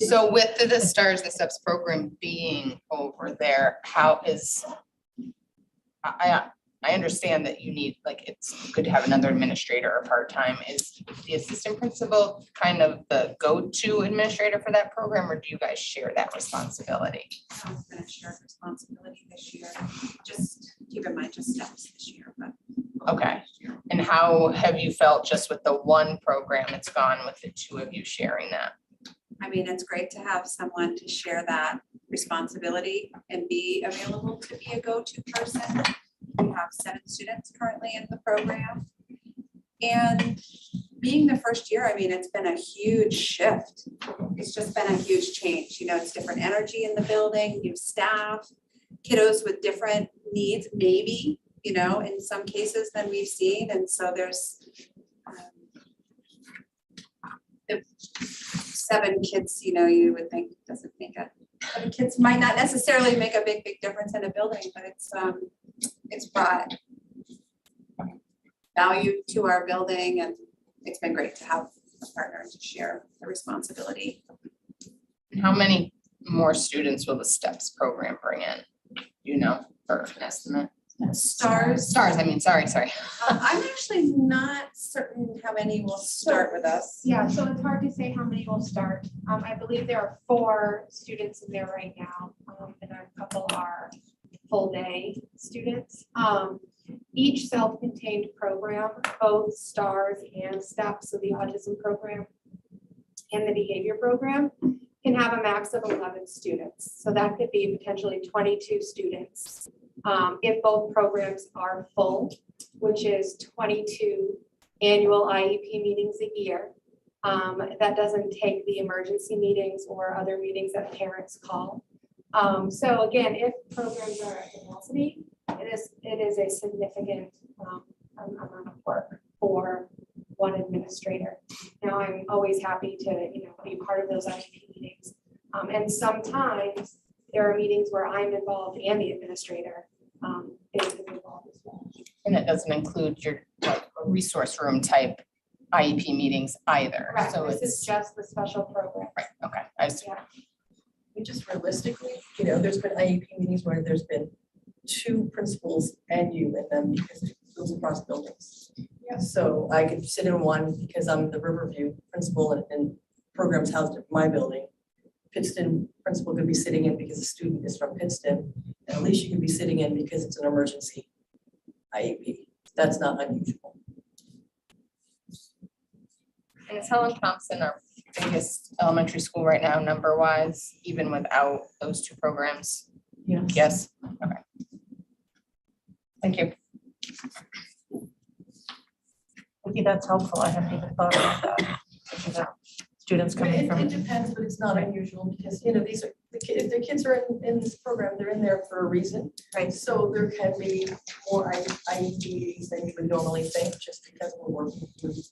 So with the STARS and STEPS program being over there, how is, I understand that you need, like, it's good to have another administrator or part-time. Is the assistant principal kind of the go-to administrator for that program, or do you guys share that responsibility? I was gonna share responsibility this year, just keep in mind just STEPS this year, but. Okay, and how have you felt just with the one program it's gone with the 2 of you sharing that? I mean, it's great to have someone to share that responsibility and be available to be a go-to person. We have 7 students currently in the program. And being the first year, I mean, it's been a huge shift. It's just been a huge change. You know, it's different energy in the building, new staff, kiddos with different needs, maybe, you know, in some cases than we've seen. And so there's the 7 kids, you know, you would think doesn't make a, 7 kids might not necessarily make a big difference in a building, but it's brought value to our building, and it's been great to have a partner to share the responsibility. How many more students will the STEPS program bring in? You know, for an estimate? Stars. Stars, I mean, sorry. I'm actually not certain how many will start with us. Yeah, so it's hard to say how many will start. I believe there are 4 students in there right now, and a couple are full day students. Each self-contained program, both STARS and STEPS, so the autism program and the behavior program, can have a max of 11 students. So that could be potentially 22 students. If both programs are full, which is 22 annual IEP meetings a year. That doesn't take the emergency meetings or other meetings that parents call. So again, if programs are at capacity, it is a significant amount of work for one administrator. Now, I'm always happy to, you know, be part of those IEP meetings. And sometimes there are meetings where I'm involved and the administrator is involved as well. And it doesn't include your like resource room type IEP meetings either. Correct. So This is it's just the special program. right. Okay. I see. Yeah. And just realistically, you know, there's been IEP meetings where there's been 2 principals and you in them because it goes across buildings. Yeah. So I could sit in one because I'm the Riverview principal and programs housed at my building. Pittston principal could be sitting in because a student is from Pittston. And at least you could be sitting in because it's an emergency IEP. That's not unusual. And is Helen Thompson our biggest elementary school right now, number wise, even without those 2 programs? Yes. Yes. Okay. Thank you. Thank you, that's helpful. I hadn't even thought about that. Thinking about students coming It from. depends, but it's not unusual because, you know, these are, if the kids are in this program, they're in there for a reason. Right. So there can be more IEPs than you would normally think, just because we're working with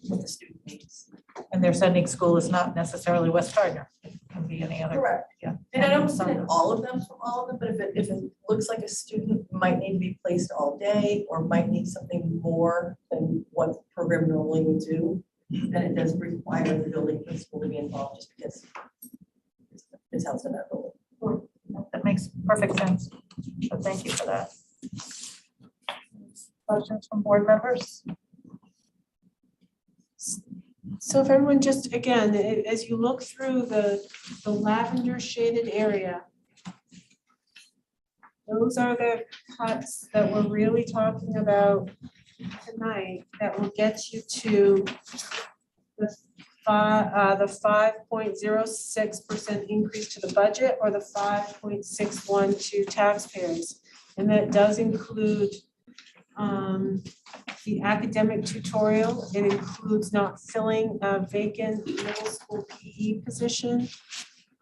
what the student needs. And their sending school is not necessarily West Gardner. It can be any other. Correct. Yeah. And I don't send all of them from all of them, but if it looks like a student might need to be placed all day or might need something more than what the program normally would do, then it does require the building principal to be involved just because it's housed in that building. That makes perfect sense. So thank you for that. Questions from board members? So if everyone just, again, as you look through the lavender shaded area, those are the cuts that we're really talking about tonight that will get you to the 5.06% increase to the budget or the 5.61 to taxpayers. And that does include the academic tutorial. It includes not filling a vacant middle school PE position.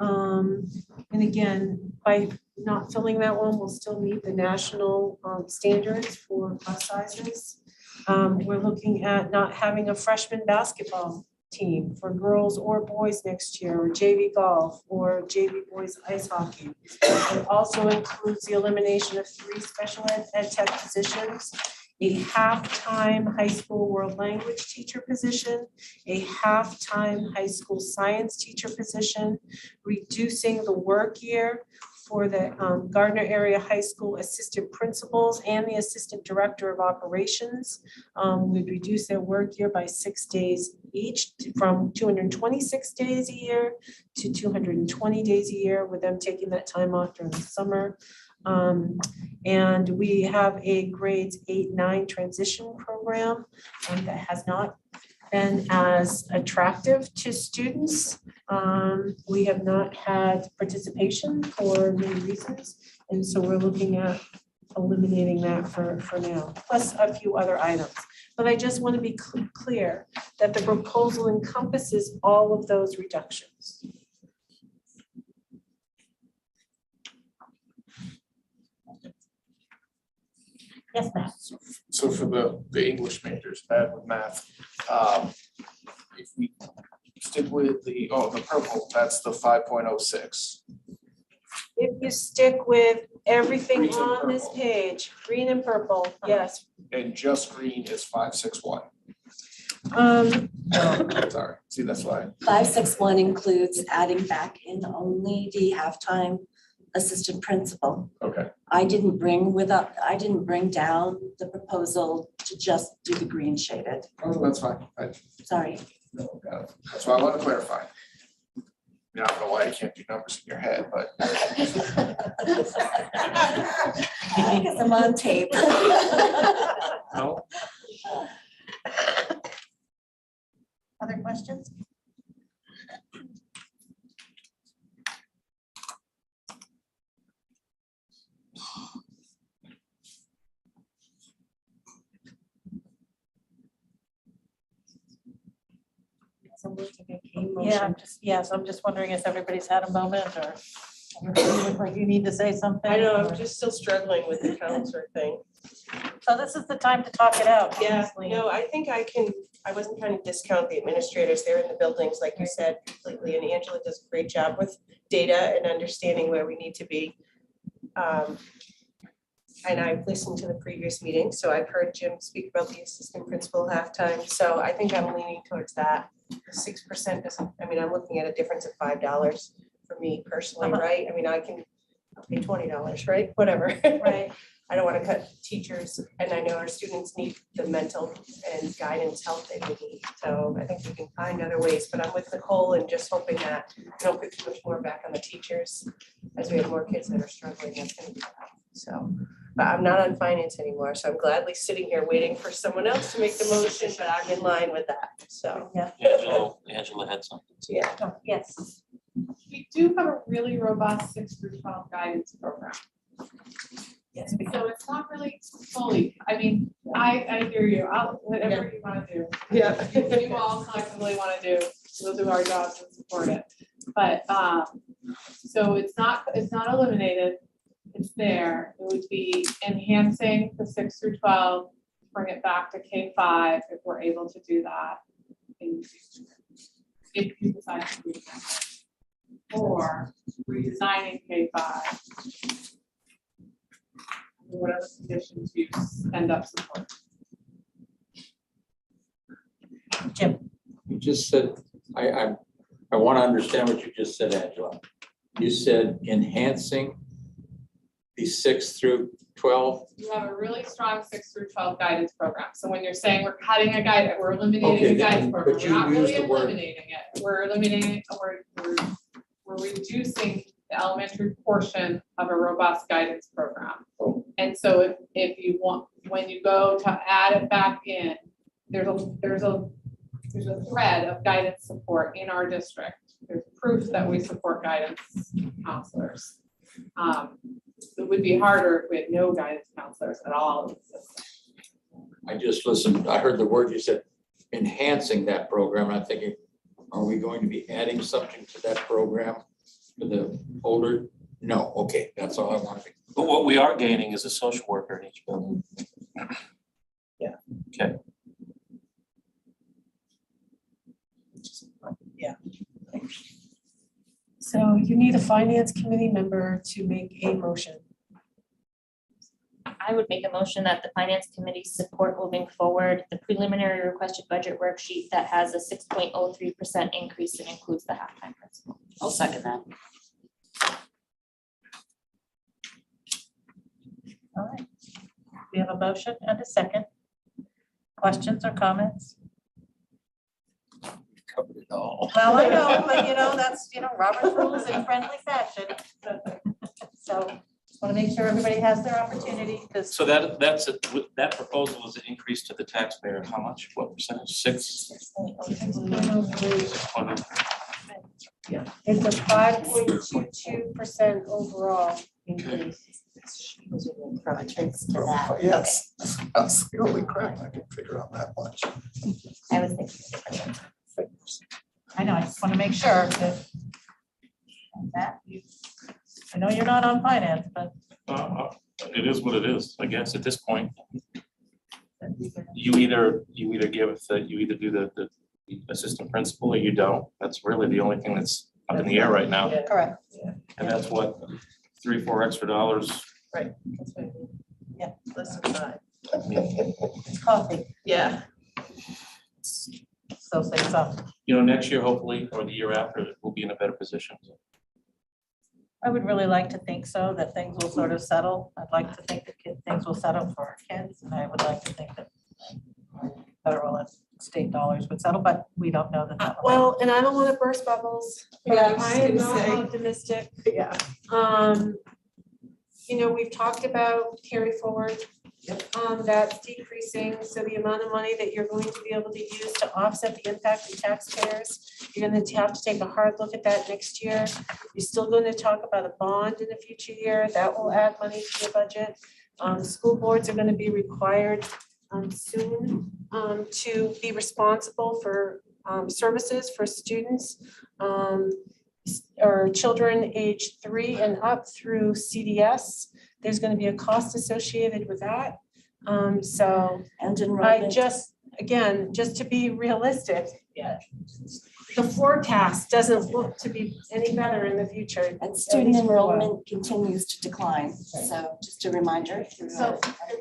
And again, by not filling that one, we'll still meet the national standards for class sizes. We're looking at not having a freshman basketball team for girls or boys next year, or JV golf, or JV boys ice hockey. It also includes the elimination of 3 special ed tech positions, a half-time high school world language teacher position, a half-time high school science teacher position, reducing the work year for the Gardner Area High School assistant principals and the assistant director of operations. We'd reduce their work year by 6 days each, from 226 days a year to 220 days a year, with them taking that time off during the summer. And we have a grades 8-9 transition program that has not been as attractive to students. We have not had participation for many reasons, and so we're looking at eliminating that for now, plus a few other items. But I just want to be clear that the proposal encompasses all of those reductions. Yes, Matt. So for the English majors, bad with math, if we stick with the purple, that's the 5.06. If you stick with everything Green and on this purple. page, green and purple, yes. And just green is 561. Sorry, see, that's why. 561 includes adding back in only the halftime assistant principal. Okay. I didn't bring down the proposal to just do the green shaded. Oh, that's fine. Sorry. No, got it. That's why I want to clarify. I don't know why you can't do numbers in your head, but. Because I'm on tape. No. Other questions? Yeah, I'm just wondering if everybody's had a moment or you look like you need to say something. I know, or- I'm just still struggling with the counselor thing. So this is the time to talk it out. Yeah, honestly. no, I think I wasn't trying to discount the administrators. They're in the buildings, like you said, completely, and Angela does a great job with data and understanding where we need to be. And I've listened to the previous meeting, so I've heard Jim speak about the assistant principal halftime, so I think I'm leaning towards that. 6% doesn't, I mean, I'm looking at a difference of $5 for me personally, right? I mean, I'll pay $20, right? Whatever. Right. I don't want to cut teachers, and I know our students need the mental and guidance help they need. So I think we can find other ways, but I'm with Nicole and just hoping that we don't put too much more back on the teachers as we have more kids that are struggling. That's gonna be tough. So, but I'm not on finance anymore, so I'm gladly sitting here waiting for someone else to make the motion, but I'm in line with that, so. Yeah. Angela had something. Yeah. Yes. We do have a really robust 6 through 12 guidance program. Yes. So it's not really fully, I mean, I hear you, whatever you want to do. Yeah. If you all collectively want to do, we'll do our jobs and support it. But, so it's not eliminated, it's there. It would be enhancing the 6 through 12, bring it back to K-5 if we're able to do that. If you decide to do that. Or redesigning K-5. Whatever conditions you end up supporting. Jim. You just said, I want to understand what you just said, Angela. You said enhancing the 6 through 12. You have a really strong 6 through 12 guidance program. So when you're saying we're cutting a guide, we're eliminating Okay, a guidance program, but we're you not really used the word- eliminating it. We're eliminating it, we're reducing the elementary portion of a robust guidance program. And so if you want, when you go to add it back in, there's a thread of guidance support in our district. There's proof that we support guidance counselors. It would be harder if we had no guidance counselors at all in the system. I just listened, I heard the word you said, enhancing that program. I'm thinking, are we going to be adding something to that program for the older? No, okay, that's all I wanted. But what we are gaining is a social worker in each building. Yeah. Okay. Yeah. So you need a finance committee member to make a motion. I would make a motion that the finance committee support moving forward the preliminary requested budget worksheet that has a 6.03% increase and includes the halftime principal. I'll second that. All right. We have a motion and a second. Questions or comments? Covered it all. Well, I know, but that's, Robert's rules in friendly fashion. So Just want to make sure everybody has their opportunity, because So that proposal is an increase to the taxpayer, how much, what percentage, 6? It's a 5.22% overall increase. Yes. Holy crap, I can figure out that much. I was thinking. I know, I just want to make sure that I know you're not on finance, but It is what it is, I guess, at this point. You either do the assistant principal or you don't. That's really the only thing that's up in the air right now. correct. And that's what, $3, $4 extra dollars. Right. That's what I mean. Yeah, listen, I mean, it's coffee, Yeah. so say something. next year, hopefully, or the year after, we'll be in a better position. I would really like to think so, that things will sort of settle. I'd like to think that things will settle for our kids, and I would like to think that federal and state dollars would settle, but we don't know that. That will Well, and I don't want to burst bubbles, but Yeah, I am I was not gonna say. optimistic. Yeah. We've talked about carry forward. That's decreasing, so the amount of money that you're going to be able to use to offset the impact of taxpayers, you're gonna have to take a hard look at that next year. You're still going to talk about a bond in a future year, that will add money to your budget. School boards are gonna be required soon to be responsible for services for students or children age 3 and up through CDS. There's gonna be a cost associated with that. So And I enrollment. just to be realistic, the forecast doesn't look to be any better in the future. And student enrollment continues to decline. So just a reminder.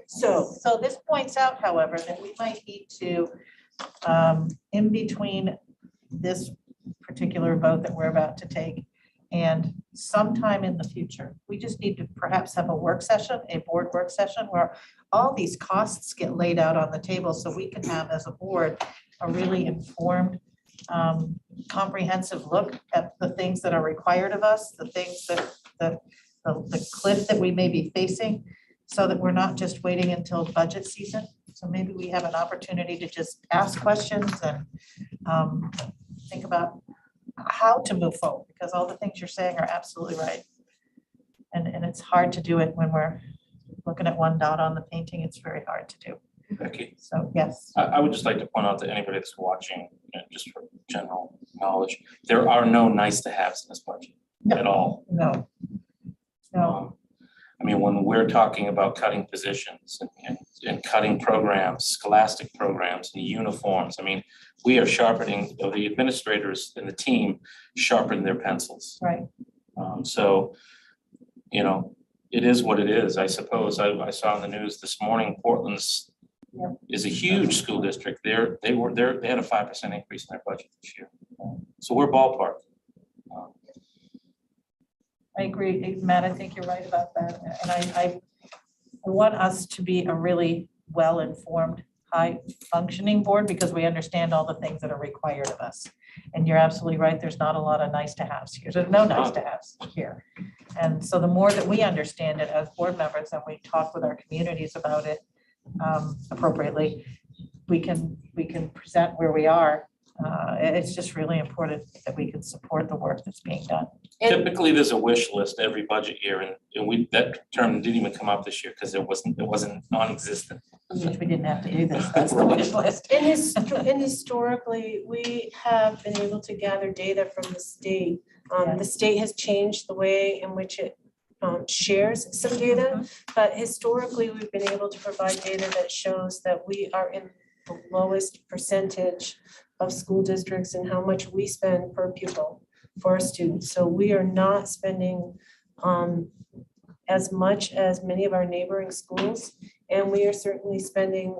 So this points out, however, that we might need to, in between this particular vote that we're about to take and sometime in the future, we just need to perhaps have a work session, a board work session where all these costs get laid out on the table so we can have as a board a really informed, comprehensive look at the things that are required of us, the things that the cliff that we may be facing, so that we're not just waiting until budget season. So maybe we have an opportunity to just ask questions and think about how to move forward, because all the things you're saying are absolutely right. And it's hard to do it when we're looking at one dot on the painting. It's very hard to do. Becky, So, yes. I would just like to point out to anybody that's watching, just for general knowledge, there are no nice to haves in this budget at all. No. No. I mean, when we're talking about cutting positions and cutting programs, scholastic programs and uniforms, I mean, we are sharpening, the administrators and the team sharpen their pencils. Right. So, it is what it is, I suppose. I saw in the news this morning, Portland's is a huge school district. They had a 5% increase in their budget this year. So we're ballpark. I agree, Matt, I think you're right about that. And I want us to be a really well-informed, high-functioning board because we understand all the things that are required of us. And you're absolutely right, there's not a lot of nice to haves here. There's no nice to haves here. And so the more that we understand it as board members and we talk with our communities about it appropriately, we can present where we are. It's just really important that we can support the work that's being done. Typically, there's a wish list every budget year, and that term didn't even come up this year because it wasn't non-existent. Which we didn't have to do this, that's the wish list. And historically, we have been able to gather data from the state. The state has changed the way in which it shares some data, but historically, we've been able to provide data that shows that we are in the lowest percentage of school districts and how much we spend per pupil for our students. So we are not spending as much as many of our neighboring schools, and we are certainly spending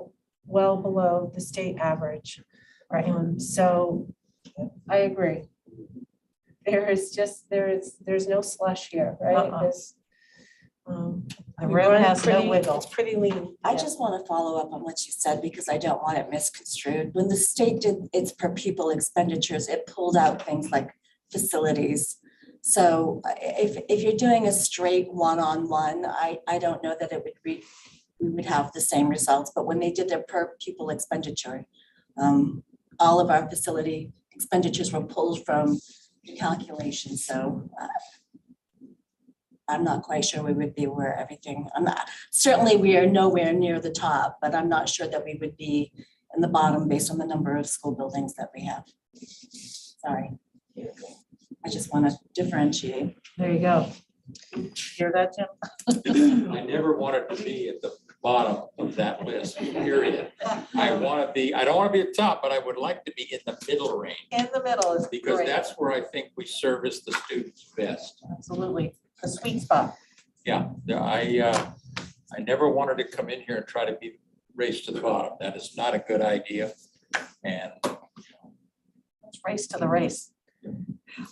well below the state average. Right. So I agree. There's no slush here, right? This, The room has no wiggle. It's pretty lean. I just want to follow up on what you said because I don't want it misconstrued. When the state did its per pupil expenditures, it pulled out things like facilities, So if you're doing a straight one-on-one, I don't know that it would we would have the same results, but when they did their per pupil expenditure, all of our facility expenditures were pulled from the calculation, so I'm not quite sure we would be where everything, certainly we are nowhere near the top, but I'm not sure that we would be in the bottom based on the number of school buildings that we have. Sorry. I just want to differentiate. There you go. Hear that, Jim? I never wanted to be at the bottom of that list, period. I don't want to be at the top, but I would like to be in the middle range. In the middle is Because great. that's where I think we service the students best. Absolutely, the sweet spot. Yeah, I never wanted to come in here and try to be race to the bottom. That is not a good idea. And Let's race to the race.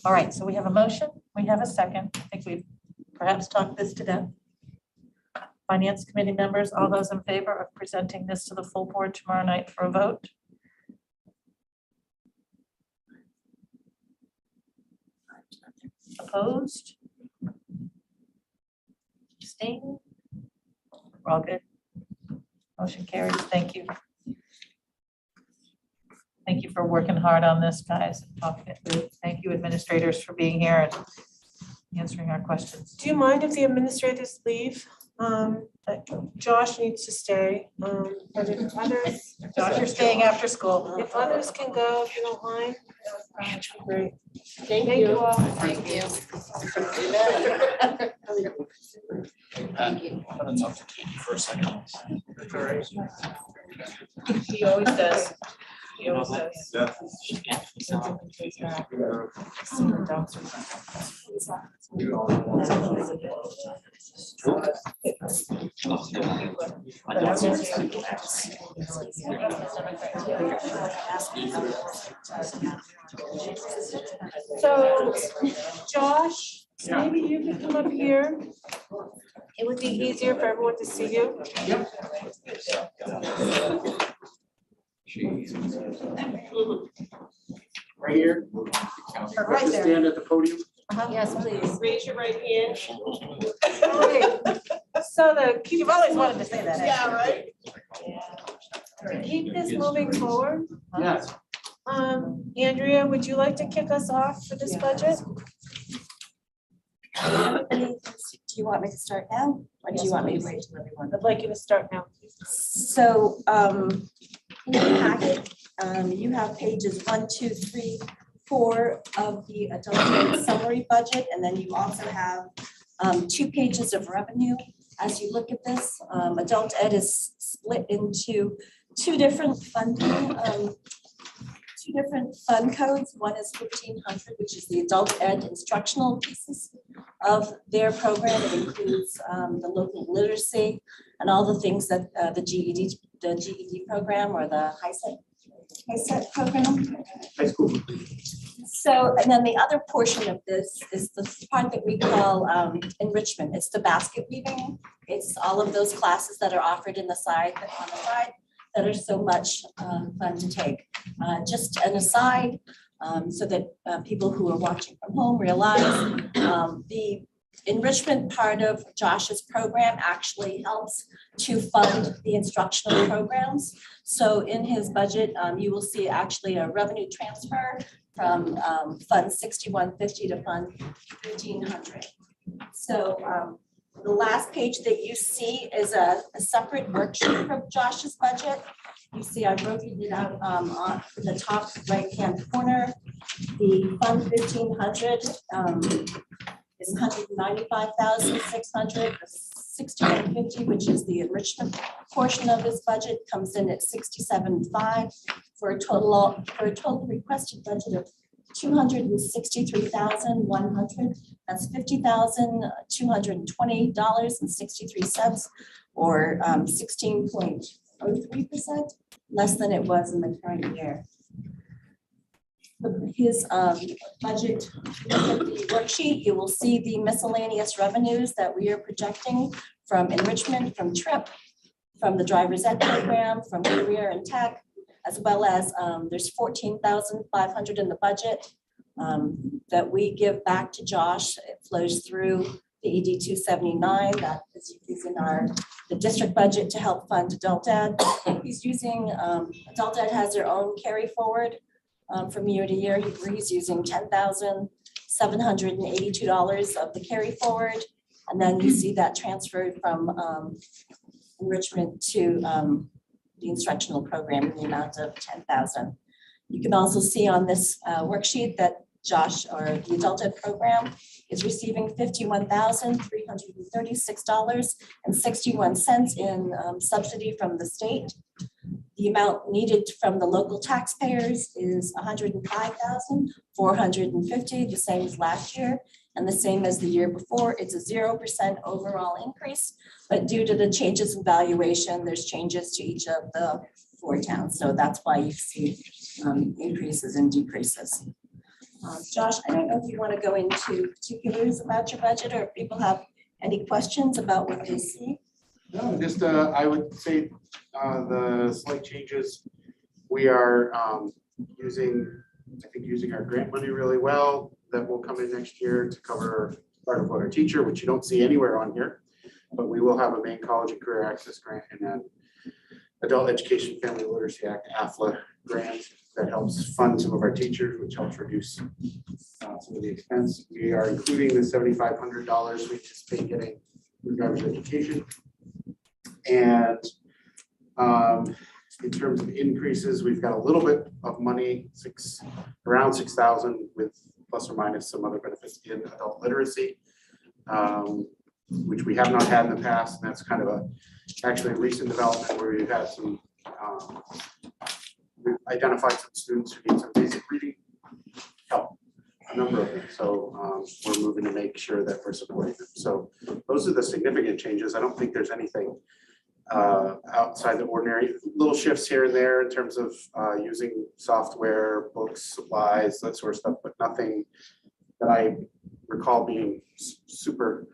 All right, so we have a motion, we have a second. I think we've perhaps talked this to death. Finance committee members, all those in favor of presenting this to the full board tomorrow night for a vote? Opposed? Abstaining? We're all good. Motion carries. Thank you. Thank you for working hard on this, guys. and talking it through. Thank you, administrators, for being here and answering our questions. Do you mind if the administrators leave? Josh needs to stay, but if others, Josh, you're staying after school. if others can go, if you don't mind. Great. Thank Thank you all. Thank you. Thank you. I'm gonna talk to Katie for a second. He always does. He always does. So, Josh, maybe you can come up here. It would be easier for everyone to see you. right here. Right there. Stand at the podium. Yes, please. Raise your right hand. So You've always wanted to say that. Yeah, right. To keep this moving forward, Yes. Andrea, would you like to kick us off for this budget? Do you want me to start now, or do you want me to wait till everyone? I'd like you to start now. So, in the packet, you have pages 1, 2, 3, 4 of the adult ed summary budget, and then you also have 2 pages of revenue. As you look at this, adult ed is split into two different fund codes. One is 1500, which is the adult ed instructional pieces of their program. It includes the local literacy and all the things that the GED program or the HiSET program. High school. So, and then the other portion of this is the part that we call enrichment. It's the basket weaving. It's all of those classes that are offered on the side that are so much fun to take. Just an aside, so that people who are watching from home realize the enrichment part of Josh's program actually helps to fund the instructional programs. So in his budget, you will see actually a revenue transfer from Fund 6150 to Fund 1500. So the last page that you see is a separate worksheet from Josh's budget. You see I've broken it out on the top right-hand corner. The Fund 1500 is 195,600. The 6150, which is the enrichment portion of his budget, comes in at 67.5 for a total requested budget of 263,100. That's $50,220.63, or 16.03% less than it was in the current year. His budget, look at the worksheet, you will see the miscellaneous revenues that we are projecting from enrichment, from TRIP, from the driver's ed program, from career and tech, as well as there's 14,500 in the budget that we give back to Josh. It flows through the ED 279 that is using the district budget to help fund adult ed. He's using, adult ed has their own carry forward from year to year. He's using $10,782 of the carry forward. And then you see that transferred from enrichment to the instructional program in the amount of $10,000. You can also see on this worksheet that Josh, or the adult ed program, is receiving $51,336.61 in subsidy from the state. The amount needed from the local taxpayers is $105,450, the same as last year and the same as the year before. It's a 0% overall increase, but due to the changes in valuation, there's changes to each of the 4 towns. So that's why you see increases and decreases. Josh, I don't know if you want to go into particulars about your budget or if people have any questions about what they see. No, just I would say the slight changes, we are using our grant money really well. That will come in next year to cover part of what our teacher, which you don't see anywhere on here, but we will have a Maine College and Career Access grant and then Adult Education Family Literacy Act AFLA grant that helps fund some of our teachers, which helps reduce some of the expense. We are including the $7,500 we anticipate getting with driver's education. And in terms of increases, we've got a little bit of money, around 6,000 with plus or minus some other benefits in adult literacy, which we have not had in the past. And that's kind of actually a recent development where we've had some, we've identified some students who need some basic reading help, a number of them. So we're moving to make sure that we're supporting them. So those are the significant changes. I don't think there's anything outside the ordinary. Little shifts here and there in terms of using software, books, supplies, that sort of stuff, but nothing that I recall being super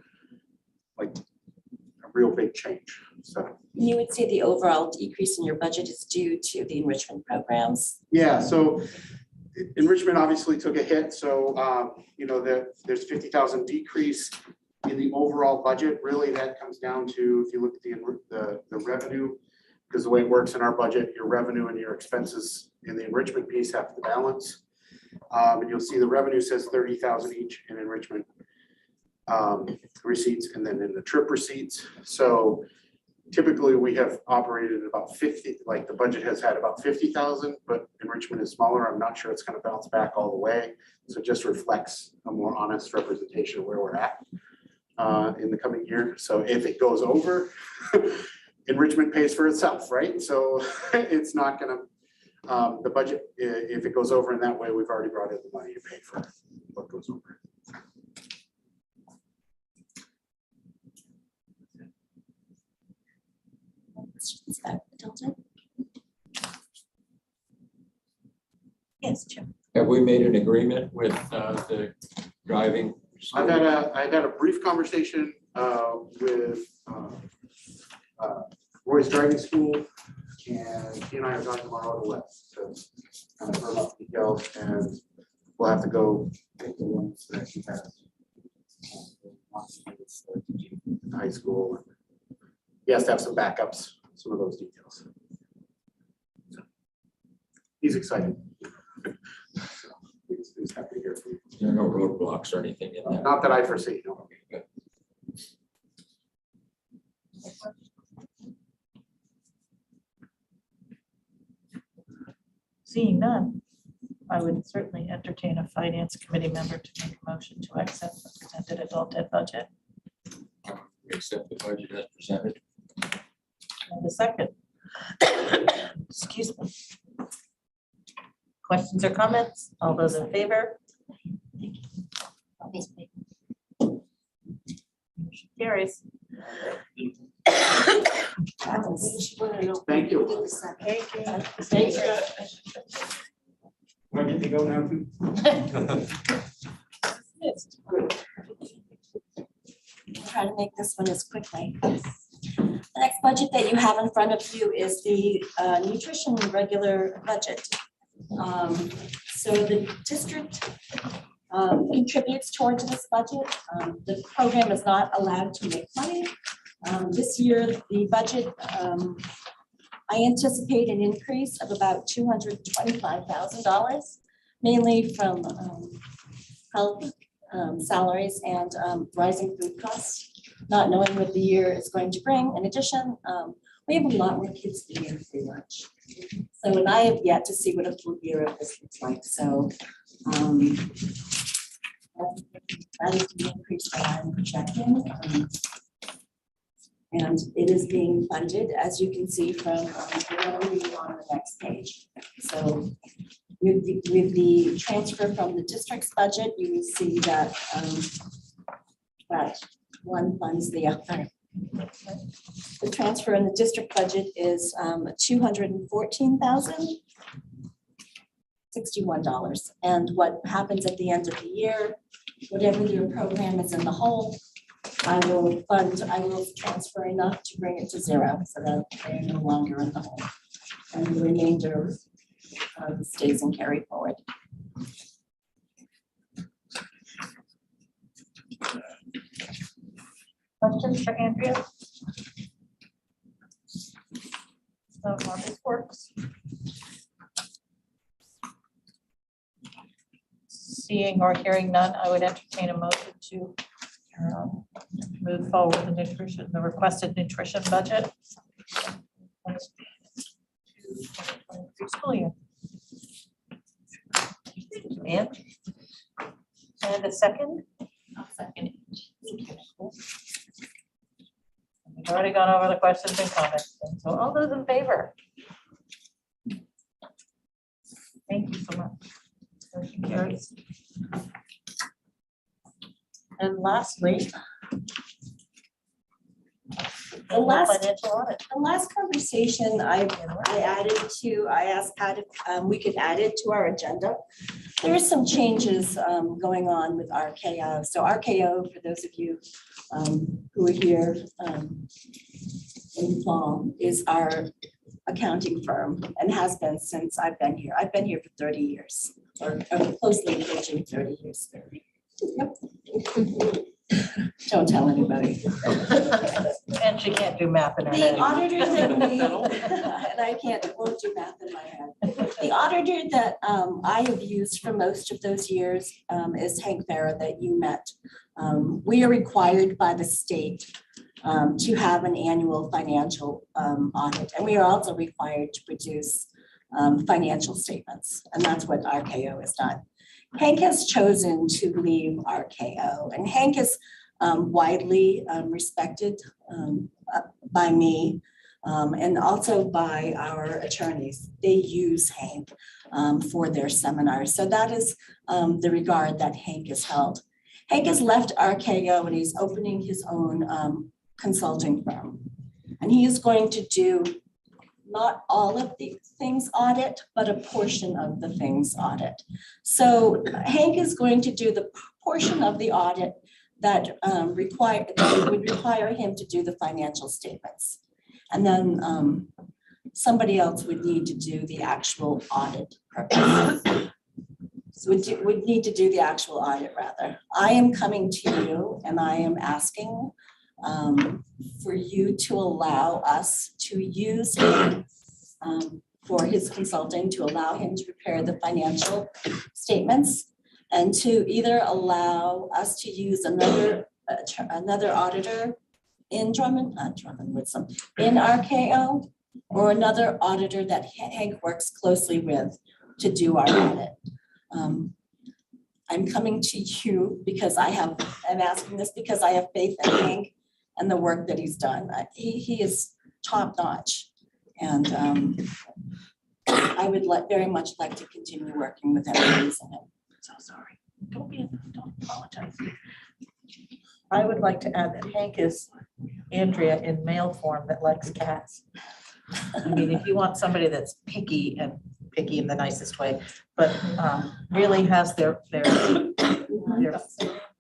like a real big change. So you would say the overall decrease in your budget is due to the enrichment programs. Yeah, so enrichment obviously took a hit. So you know, there's 50,000 decrease in the overall budget. Really, that comes down to, if you look at the revenue, because the way it works in our budget, your revenue and your expenses in the enrichment piece have to balance. And you'll see the revenue says 30,000 each in enrichment receipts and then in the trip receipts. So typically we have operated at about 50, like the budget has had about 50,000, but enrichment is smaller. I'm not sure it's going to bounce back all the way. So it just reflects a more honest representation of where we're at in the coming year. So if it goes over, enrichment pays for itself, right? So it's not going to, the budget, if it goes over in that way, we've already brought in the money to pay for what goes over. Yes, Jim. Have we made an agreement with the driving? I had a brief conversation with Roy's driving school, and he and I are going tomorrow to West to kind of firm up details, and we'll have to go take the ones that he has. High school. He has to have some backups, some of those details. So, he's excited. So, he's happy to hear from you. There are no roadblocks or anything in that? Not that I foresee, no. Okay, good. Seeing none, I would certainly entertain a finance committee member to make a motion to accept the presented adult ed budget. We accept the budget as presented. And a second. Excuse me. Questions or comments? All those in favor? Motion carries. Thank you. Thank you. Want to get to go now? Try to make this one as quickly. The next budget that you have in front of you is the nutrition regular budget. So the district contributes towards this budget. The program is not allowed to make money. This year, the budget, I anticipate an increase of about $225,000, mainly from health, salaries, and rising food costs, not knowing what the year is going to bring. In addition, we have a lot more kids eating free lunch. So, and I have yet to see what a full year of this looks like. So that is the increase that I'm projecting. And it is being funded, as you can see from the on the next page. So with the transfer from the district's budget, you will see that that one funds the other. The transfer in the district budget is $214,061. And what happens at the end of the year, whatever your program is in the hole, I will transfer enough to bring it to zero so that they're no longer in the hole. And the remainder stays and carry forward. Questions for Andrea? So how this works? Seeing or hearing none, I would entertain a motion to move forward with the requested nutrition budget. School year. And a second? I'll second it. We've already gone over the questions and comments. So all those in favor? Thank you so much. Motion carries. And lastly, The last financial audit. The last conversation I asked Pat if we could add it to our agenda. There are some changes going on with RKO. So RKO, for those of you who are here in the fall, is our accounting firm and has been since I've been here. I've been here for 30 years, or closely approaching 30 years. Yep. Don't tell anybody. And she can't do math in her The head. auditor that we, and I won't do math in my head. The auditor that I have used for most of those years is Hank Farah that you met. We are required by the state to have an annual financial audit, and we are also required to produce financial statements, and that's what RKO has done. Hank has chosen to leave RKO, and Hank is widely respected by me and also by our attorneys. They use Hank for their seminars. So that is the regard that Hank is held. Hank has left RKO and he's opening his own consulting firm. And he is going to do not all of the things audit, but a portion of the things audit. So Hank is going to do the portion of the audit that would require him to do the financial statements. And then somebody else would need to do the actual audit purpose. Would need to do the actual audit rather. I am coming to you and I am asking for you to allow us to use him for his consulting, to allow him to prepare the financial statements, and to either allow us to use another auditor in in RKO, or another auditor that Hank works closely with to do our audit. I'm coming to you because I'm asking this because I have faith in Hank and the work that he's done. He is top notch. And I would very much like to continue working with him and using him. So sorry. Don't apologize. I would like to add that Hank is Andrea in male form that likes cats. I mean, if you want somebody that's picky in the nicest way, but really has their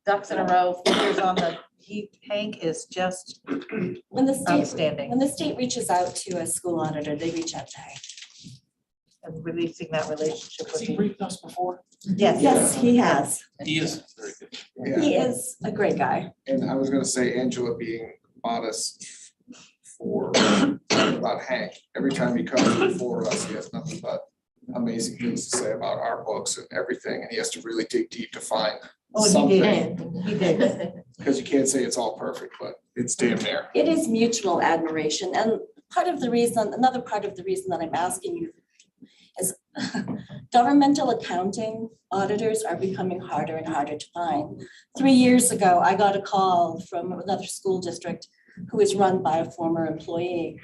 ducks in a row, fingers on the, Hank is just outstanding. When the state reaches out to a school auditor, they reach out to Hank. and releasing that relationship Has with he me. briefed us before? Yes. Yes, he has. He is very good. Yeah, He is a great guy. and I was gonna say Angela being modest about Hank. Every time he comes before us, he has nothing but amazing things to say about our books and everything, and he has to really dig deep to find Oh, he something. did, he did. Because you can't say it's all perfect, but it's damn near. It is mutual admiration, and part of the reason, another part of the reason that I'm asking you is governmental accounting auditors are becoming harder and harder to find. 3 years ago, I got a call from another school district who is run by a former employee.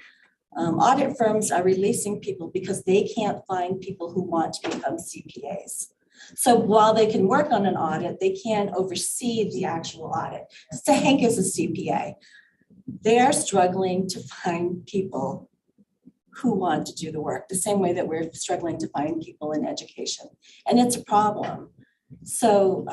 Audit firms are releasing people because they can't find people who want to become CPAs. So while they can work on an audit, they can't oversee the actual audit. So Hank is a CPA. They are struggling to find people who want to do the work, the same way that we're struggling to find people in education. And it's a problem. So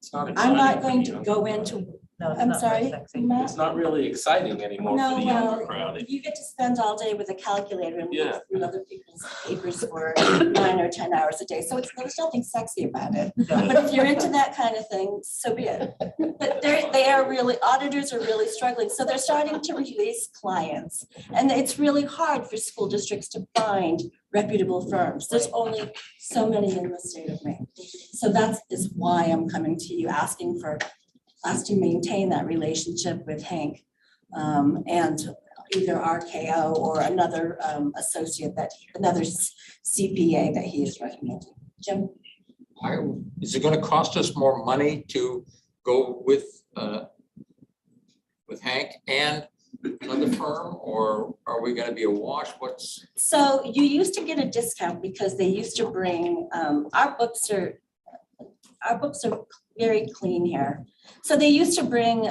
It's not I'm not exciting going for to the go younger into, crowd. No, it's I'm not very sorry, sexy. Matt? It's not really exciting anymore No, for the younger well, crowd. you get to spend all day with a calculator and Yeah. look through other people's papers for 9 or 10 hours a day. So there's nothing sexy about it. But if you're into that kind of thing, so be it. But auditors are really struggling. So they're starting to release clients. And it's really hard for school districts to find reputable firms. There's only so many in the state of Maine. So that is why I'm coming to you, asking for us to maintain that relationship with Hank and either RKO or another associate another CPA that he is recommending. Jim? Is it gonna cost us more money to go with Hank and another firm, or are we gonna be a wash? So you used to get a discount because they used to bring, our books are very clean here. So they used to bring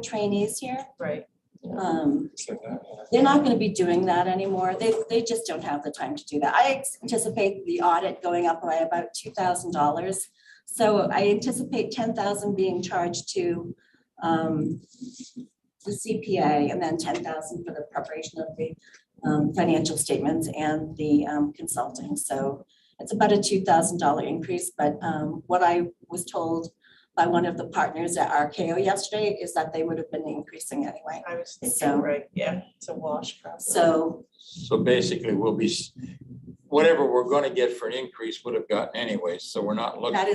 trainees here. Right. They're not gonna be doing that anymore. They just don't have the time to do that. I anticipate the audit going up by about $2,000. So I anticipate $10,000 being charged to the CPA, and then $10,000 for the preparation of the financial statements and the consulting. So it's about a $2,000 increase, but what I was told by one of the partners at RKO yesterday is that they would have been increasing anyway. I was thinking, So- right, yeah, it's a wash. Probably. So So basically, we'll be, whatever we're gonna get for an increase would have gotten anyway, so we're not looking that at.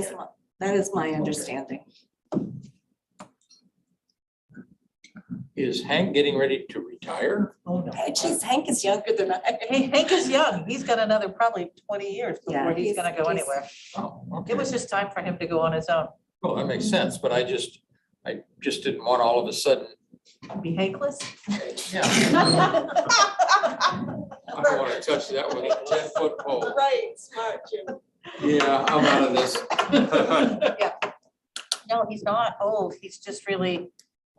is my understanding. Is Hank getting ready to retire? Oh, no. Geez, Hank is younger than I. Hey, Hank is young. He's got another probably 20 years before Yeah, he's gonna go he's- anywhere. Oh, okay. It was just time for him to go on his own. Well, that makes sense, but I just didn't want all of a sudden, Be Hankless. yeah, I don't want to touch that with a 10-foot pole. Right, smart, Jim. Yeah, I'm out of this. No, he's not old. He's just really,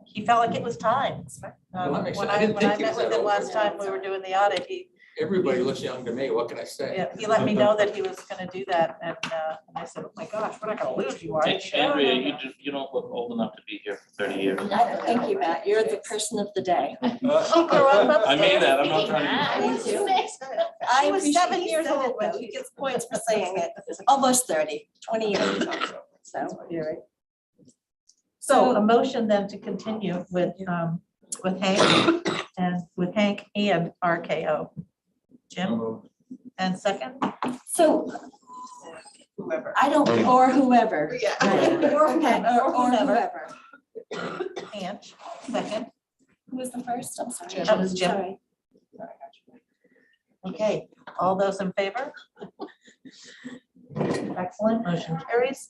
he felt like it was time. Well, that makes When sense. I I didn't when I think he met was with that him old. last time we were doing the audit, Everybody looks young to me, what can I say? he let me know that he was gonna do that, and I said, oh my gosh, we're not gonna lose you, are you? Andrea, you don't look old enough to be here for 30 years. Thank you, Matt. You're the person of the day. I mean that, I'm not trying to. I He was appreciate 7 he years said it, old when though. He gets points for saying it. Almost 30, 20 years. So. So a motion then to continue with Hank and RKO. Jim, and second? So Whoever. I don't, or whoever. Yeah. Right. Or whoever. Or whoever. Ange, second. Who was the first? I'm sorry. That was Jim. Sorry. Okay, all those in favor? Excellent, motion carries.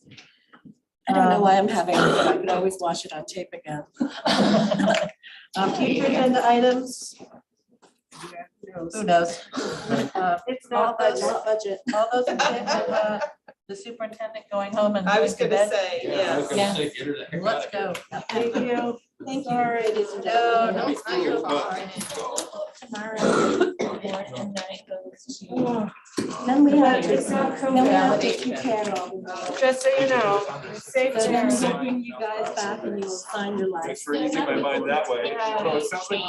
I don't know why I'm having it, but I could always watch it on tape again. Future agenda items. Who knows? It's All not those, budget. all those in favor of the superintendent going home and. I was going to gonna bed? say, Yeah, I yeah. was gonna say, get her the heck out Let's of here. go. Thank you. Thank you. Sorry, ladies and No, gentlemen. no, it's not your fault. Tomorrow, board and then it goes to. Then we have to, It's not then we have to compare all of them. Just so you know, safe So then to. we'll bring you guys back and you will sign your life. Thanks for using my mind that way. Yeah. So it sounds like